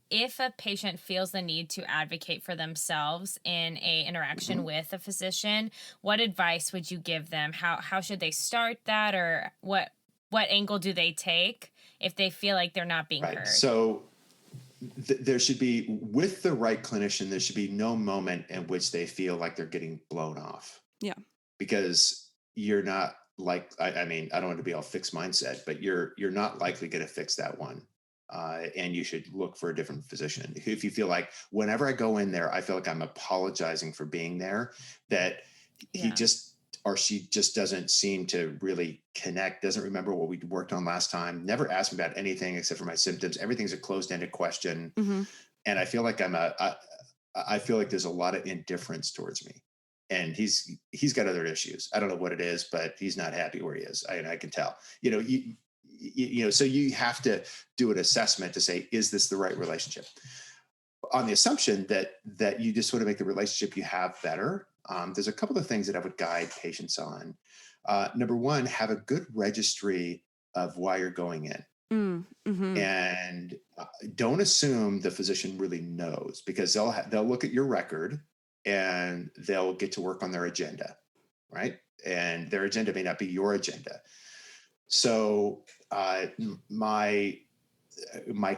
if a patient feels the need to advocate for themselves in a interaction with a physician, what advice would you give them? How should they start that, or what angle do they take if they feel like they're not being heard? So there should be, with the right clinician, there should be no moment in which they feel like they're getting blown off. Yeah. Because you're not like, I mean, I don't want to be all fixed mindset, but you're not likely going to fix that one. And you should look for a different physician. If you feel like whenever I go in there, I feel like I'm apologizing for being there, that he just or she just doesn't seem to really connect, doesn't remember what we worked on last time, never asked me about anything except for my symptoms. Everything's a closed-ended question. Mm-hmm. And I feel like I feel like there's a lot of indifference towards me. And he's got other issues. I don't know what it is, but he's not happy where he is. I can tell. So you have to do an assessment to say, is this the right relationship? On the assumption that you just want to make the relationship you have better, there's a couple of things that I would guide patients on. Number one, have a good registry of why you're going in. Mm-hmm. And don't assume the physician really knows, because they'll look at your record and they'll get to work on their agenda, right? And their agenda may not be your agenda. So my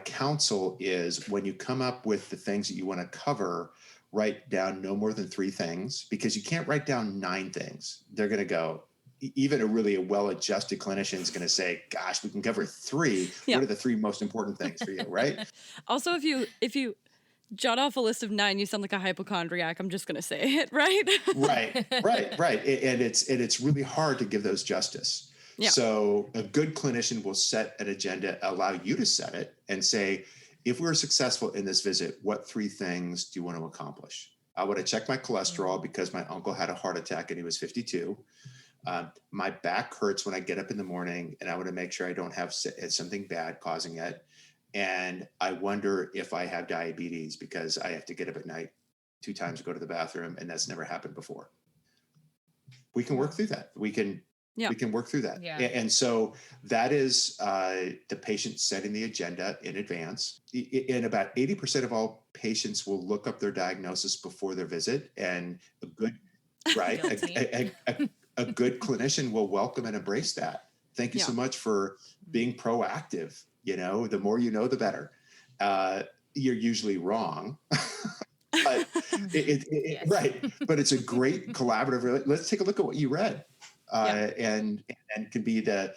counsel is, when you come up with the things that you want to cover, write down no more than 3 things, because you can't write down 9 things. They're going to go, even a well-adjusted clinician is going to say, gosh, we can cover 3. Yeah. What are the 3 most important things for you, right? Also, if you jot off a list of 9, you sound like a hypochondriac. I'm just going to say it, right? Right. And it's really hard to give those justice. Yeah. So a good clinician will set an agenda, allow you to set it, and say, if we're successful in this visit, what 3 things do you want to accomplish? I want to check my cholesterol because my uncle had a heart attack and he was 52. My back hurts when I get up in the morning, and I want to make sure I don't have something bad causing it. And I wonder if I have diabetes because I have to get up at night 2 times to go to the bathroom, and that's never happened before. We can work through that. We can work through that. Yeah. And so that is the patient setting the agenda in advance. And about 80% of all patients will look up their diagnosis before their visit. And a good clinician will welcome and embrace that. Thank you so much for being proactive. The more you know, the better. You're usually wrong. but right. But it's a great collaborative. Let's take a look at what you read, and can be the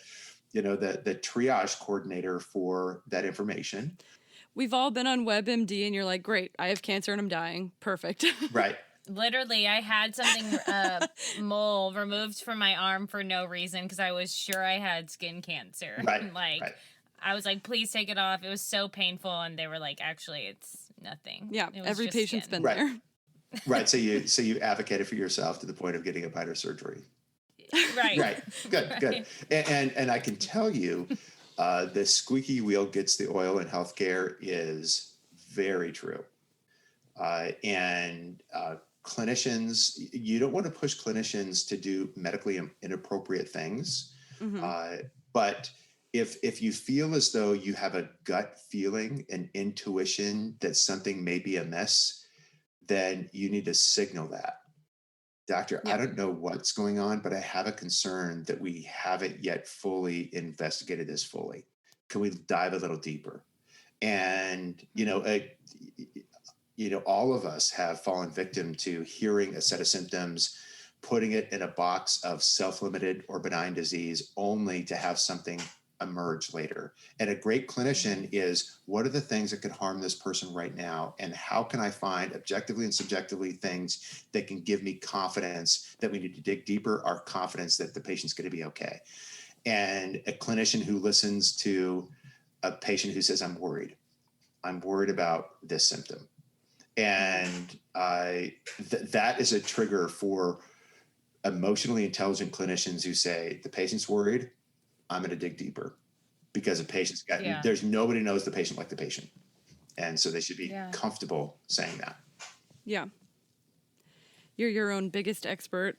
triage coordinator for that information. We've all been on WebMD and you're like, great, I have cancer and I'm dying. Perfect. Right. Literally, I had something mole removed from my arm for no reason because I was sure I had skin cancer. Right. Like, I was like, please take it off. It was so painful, and they were like, actually, it's nothing. Yeah, It was every just patient's skin. been there. Right. So you advocated for yourself to the point of getting a minor surgery. Right. Right. Good. And I can tell you, the squeaky wheel gets the oil in healthcare is very true. And clinicians, you don't want to push clinicians to do medically inappropriate things. Mm-hmm. But if you feel as though you have a gut feeling, an intuition that something may be amiss, then you need to signal that. Doctor, I don't know what's going on, but I have a concern that we haven't yet fully investigated this fully. Can we dive a little deeper? And, all of us have fallen victim to hearing a set of symptoms, putting it in a box of self-limited or benign disease only to have something emerge later. And a great clinician is, what are the things that could harm this person right now? And how can I find objectively and subjectively things that can give me confidence that we need to dig deeper, our confidence that the patient's going to be okay? And a clinician who listens to a patient who says, I'm worried about this symptom. And that is a trigger for emotionally intelligent clinicians who say, the patient's worried, I'm going to dig deeper, because the patient's there's nobody knows the patient like the patient. And so they should be comfortable saying that. Yeah. You're your own biggest expert.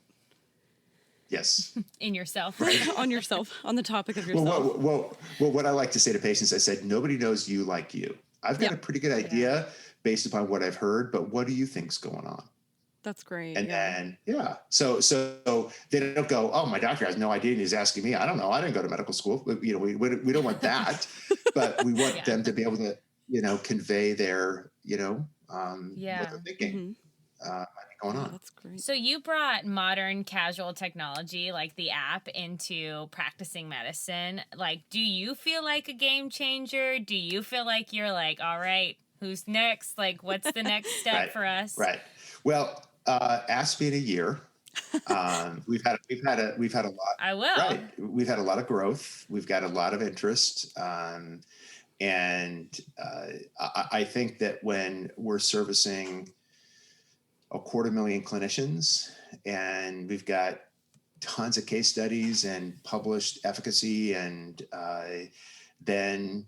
Yes. In yourself. Right. On yourself, on the topic of yourself. Well, what I like to say to patients, I said, nobody knows you like you. I've got a pretty good idea based upon what I've heard, but what do you think's going on? That's great. And then, so they don't go, oh, my doctor has no idea and he's asking me. I don't know. I didn't go to medical school. We don't want that, but we want them to be able to, convey their, what they're thinking might be going on. That's great. So you brought modern casual technology, like the app, into practicing medicine. Like, do you feel like a game changer? Do you feel like you're like, all right, who's next? Like, what's the next step for us? Right. Well, ask me in a year. We've had a lot. I will. Right. We've had a lot of growth. We've got a lot of interest. And I think that when we're servicing 250,000 clinicians and we've got tons of case studies and published efficacy, and then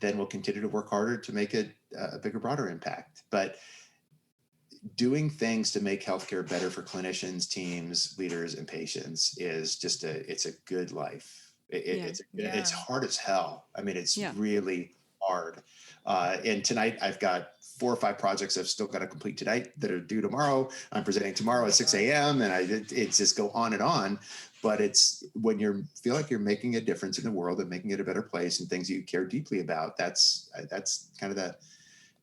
we'll continue to work harder to make it a bigger, broader impact. But doing things to make healthcare better for clinicians, teams, leaders, and patients is just it's a good life. It's hard as hell. I mean, it's really hard. And tonight I've got 4 or 5 projects I've still got to complete tonight that are due tomorrow. I'm presenting tomorrow at 6 a.m. and it's just go on and on. But it's when you feel like you're making a difference in the world and making it a better place and things you care deeply about, that's kind of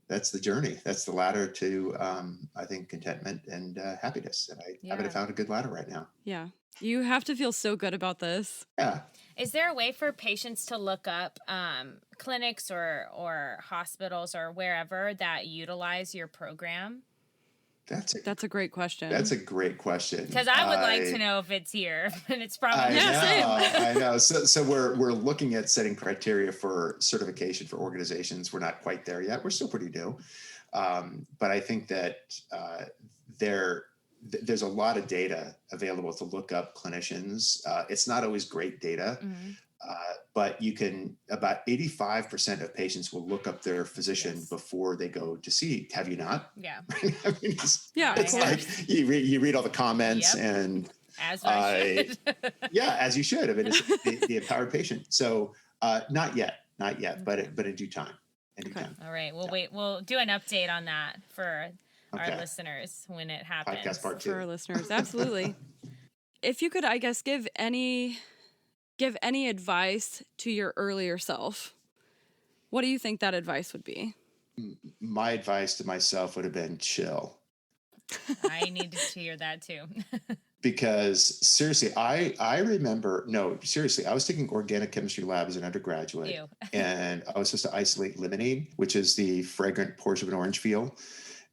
that's the journey. That's the ladder to, I think, contentment and happiness. And I haven't found a good ladder right now. Yeah. You have to feel so good about this. Yeah. Is there a way for patients to look up clinics or hospitals or wherever that utilize your program? That's a great question. That's a great question. Because I would like to know if it's here, and it's probably I know. So we're looking at setting criteria for certification for organizations. We're not quite there yet. We're still pretty new, but I think that there's a lot of data available to look up clinicians. It's not always great data. Mm-hmm. But you can, about 85% of patients will look up their physician before they go to see. Have you not? Yeah. I mean, it's like you read all the comments and as I should. As you should. I mean, it's the empowered patient. So not yet, but in due time. All right. We'll wait. We'll do an update on that for our listeners when it happens. Podcast part 2. For our listeners, absolutely. If you could, I guess, give any advice to your earlier self, what do you think that advice would be? My advice to myself would have been chill. I needed to hear that too. Because seriously, I remember, no, seriously, I was taking organic chemistry lab as an undergraduate. Ew. And I was supposed to isolate limonene, which is the fragrant portion of an orange peel.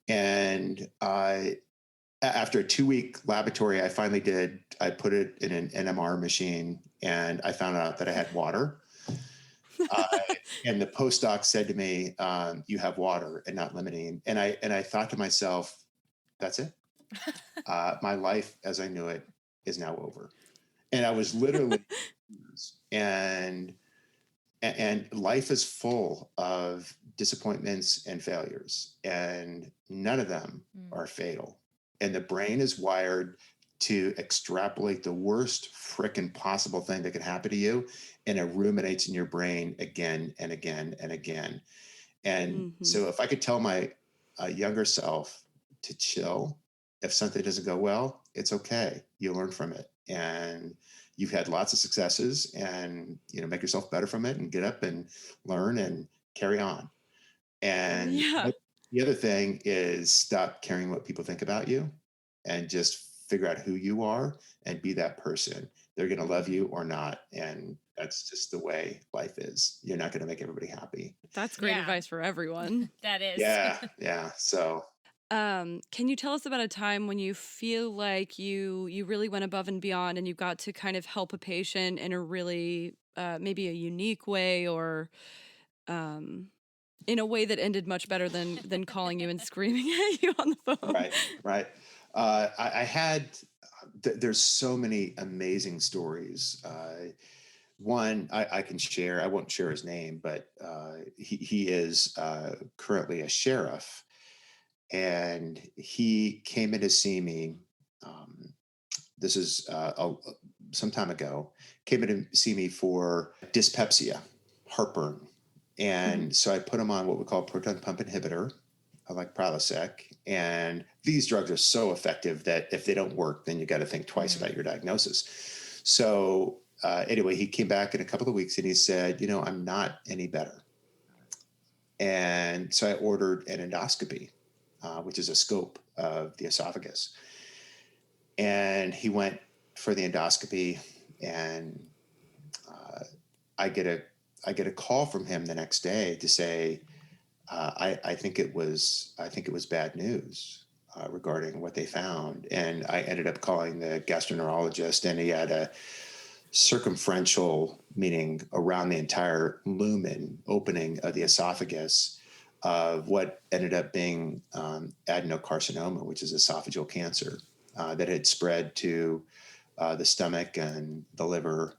And after a 2-week laboratory, I put it in an NMR machine, and I found out that I had water. And the postdoc said to me, you have water and not limonene. And I thought to myself, that's it. My life as I knew it is now over. And I was literally, and life is full of disappointments and failures, and none of them are fatal. And the brain is wired to extrapolate the worst frickin' possible thing that could happen to you, and it ruminates in your brain again and again and again. And so if I could tell my younger self to chill, if something doesn't go well, it's okay. You learn from it, and you've had lots of successes, and make yourself better from it, and get up and learn and carry on. And the other thing is stop caring what people think about you, and just figure out who you are and be that person. They're going to love you or not. And that's just the way life is. You're not going to make everybody happy. That's great advice for everyone. That is. Yeah. So, can you tell us about a time when you feel like you really went above and beyond, and you got to kind of help a patient in a really maybe a unique way, or in a way that ended much better than calling you and screaming at you on the phone? Right. I had, there's so many amazing stories. One I can share, I won't share his name, but he is currently a sheriff, and he came in to see me. This is some time ago, came in to see me for dyspepsia, heartburn. And so I put him on what we call proton pump inhibitor, like Prilosec. And these drugs are so effective that if they don't work, then you got to think twice about your diagnosis. So anyway, he came back in a couple of weeks and he said, I'm not any better. And so I ordered an endoscopy, which is a scope of the esophagus. And he went for the endoscopy, and I get a call from him the next day to say, I think it was bad news regarding what they found. And I ended up calling the gastroenterologist, and he had a circumferential, meaning around the entire lumen opening of the esophagus, of what ended up being adenocarcinoma, which is esophageal cancer that had spread to the stomach and the liver.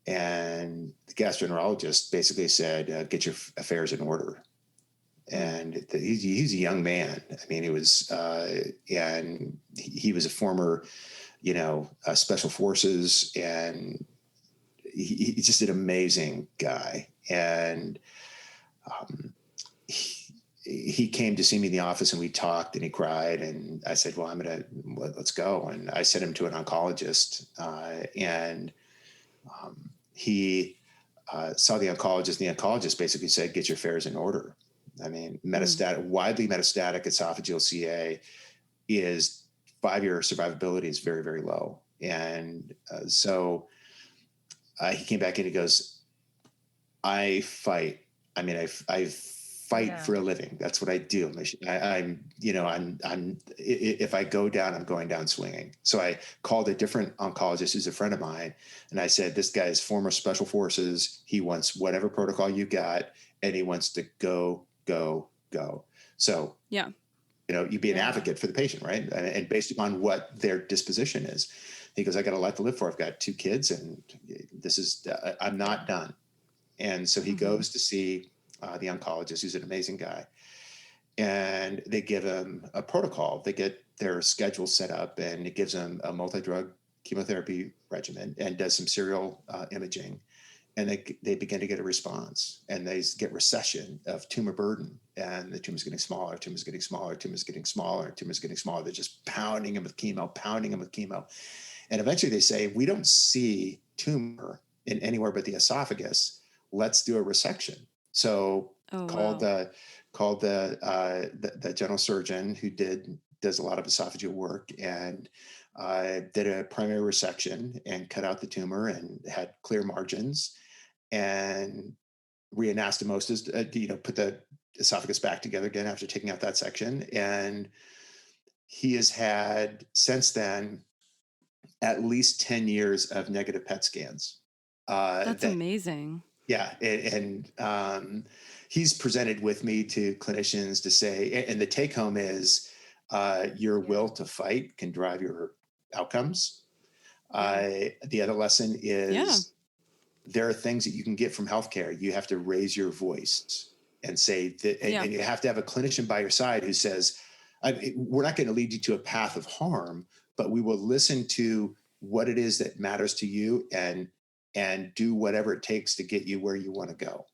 And the gastroenterologist basically said, get your affairs in order. And he's a young man. I mean, he was, and he was a former, special forces, and he's just an amazing guy. And he came to see me in the office, and we talked, and he cried, and I said, well, let's go. And I sent him to an oncologist, and he saw the oncologist, and the oncologist basically said, get your affairs in order. I mean, widely metastatic esophageal CA is 5-year survivability is very, very low. And so he came back and he goes, I fight. I mean, I fight for a living. That's what I do. If I go down, I'm going down swinging. So I called a different oncologist who's a friend of mine, and I said, this guy is former special forces. He wants whatever protocol you got, and he wants to go. So, you be an advocate for the patient, right? And based upon what their disposition is. He goes, I got a lot to live for. I've got 2 kids, and I'm not done. And so he goes to see the oncologist, who's an amazing guy. And they give him a protocol. They get their schedule set up, and it gives him a multi-drug chemotherapy regimen and does some serial imaging. And they begin to get a response, and they get recession of tumor burden, and the tumor's getting smaller, tumor's getting smaller, tumor's getting smaller, tumor's getting smaller. They're just pounding him with chemo. And eventually they say, we don't see tumor in anywhere but the esophagus. Let's do a resection. So Oh, called wow. the general surgeon who does a lot of esophageal work, and did a primary resection and cut out the tumor and had clear margins, and reanastomosis, put the esophagus back together again after taking out that section. And he has had since then at least 10 years of negative PET scans. That's That amazing. Yeah, and he's presented with me to clinicians to say, and the take home is, your will to fight can drive your outcomes. The other lesson Yeah. is there are things that you can get from healthcare. You have to raise your voice and say that, Yeah. and you have to have a clinician by your side who says, we're not going to lead you to a path of harm, but we will listen to what it is that matters to you and do whatever it takes to get you where you want to go.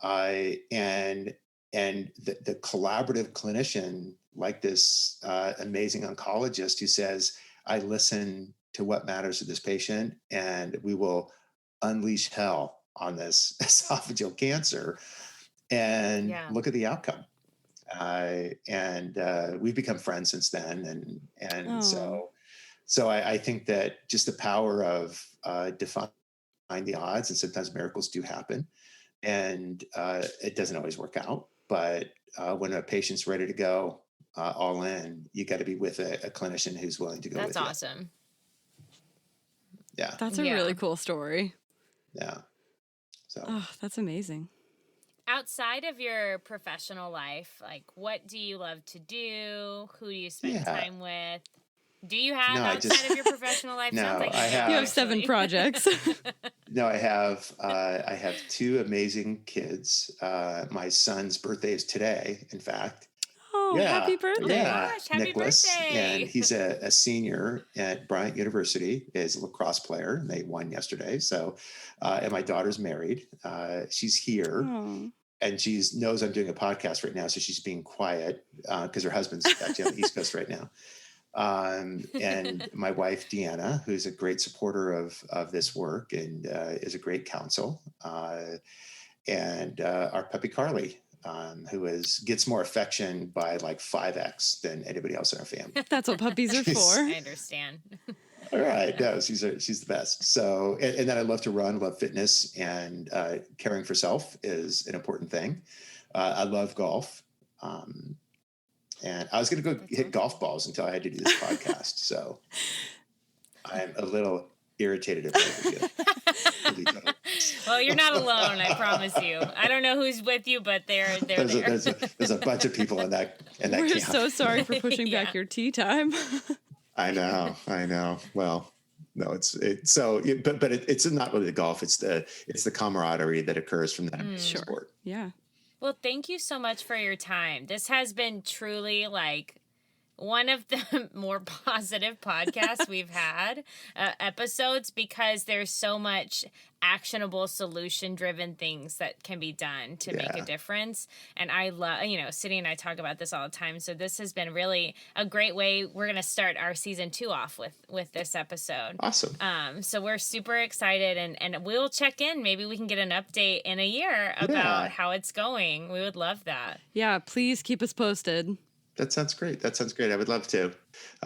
And the collaborative clinician, like this amazing oncologist who says, I listen to what matters to this patient, and we will unleash hell on this esophageal cancer and look at the outcome. And we've become friends since then. And so I think that just the power of defying the odds, and sometimes miracles do happen, and it doesn't always work out. But when a patient's ready to go all in, you got to be with a clinician who's willing to go with you. That's awesome. Yeah. That's a really cool story. Yeah. So. Oh, that's amazing. Outside of your professional life, like, what do you love to do? Who do you spend time with? Do you have outside of your professional life? No, Sounds like I have. You have 7 projects. No, I have 2 amazing kids. My son's birthday is today, in fact. Oh, happy birthday. Yeah, gosh, happy Nicholas. birthday. And he's a senior at Bryant University, is a lacrosse player, and they won yesterday. So, and my daughter's married. She's here. Oh. And she knows I'm doing a podcast right now, so she's being quiet because her husband's actually on the East Coast right now. And my wife, Deanna, who's a great supporter of this work and is a great counsel. And our puppy, Carly, who gets more affection by like 5x than anybody else in our family. That's what puppies are for. I understand. All right. No, she's the best. So, and then I love to run, love fitness, and caring for self is an important thing. I love golf. And I was going to go hit golf balls until I had to do this podcast. So I'm a little irritated about you. Well, you're not alone, I promise you. I don't know who's with you, but they're there. There's a bunch of people in that We're camp. so sorry for pushing back your tea time. I know. Well, no, it's not really the golf. It's the camaraderie that occurs from that sport. Yeah. Well, thank you so much for your time. This has been truly like one of the more positive podcasts we've had, episodes, because there's so much actionable, solution-driven things that can be done to make a difference. And I love, City and I talk about this all the time. So this has been really a great way. We're going to start our season 2 off with this episode. Awesome. So we're super excited, and we'll check in. Maybe we can get an update in a year about how it's going. We would love that. Yeah, please keep us posted. That sounds great. I would love to.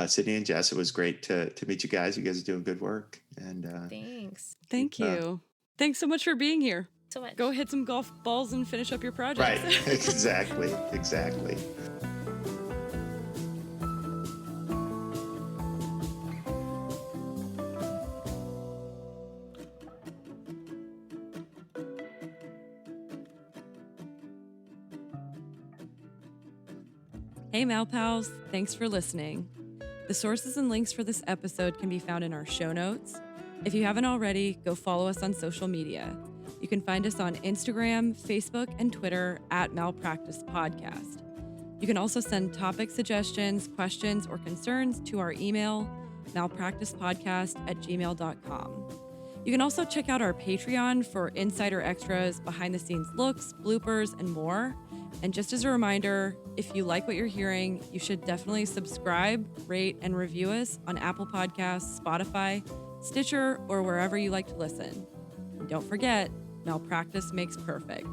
Sydney and Jess, it was great to meet you guys. You guys are doing good work. And thanks. Thank you. Thanks so much for being here. So much. Go hit some golf balls and finish up your project. Right. Exactly. Hey, Mal Pals. Thanks for listening. The sources and links for this episode can be found in our show notes. If you haven't already, go follow us on social media. You can find us on Instagram, Facebook, and Twitter at Malpractice Podcast. You can also send topic suggestions, questions, or concerns to our email, malpracticepodcast@gmail.com. You can also check out our Patreon for insider extras, behind-the-scenes looks, bloopers, and more. And just as a reminder, if you like what you're hearing, you should definitely subscribe, rate, and review us on Apple Podcasts, Spotify, Stitcher, or wherever you like to listen. And don't forget, malpractice makes perfect.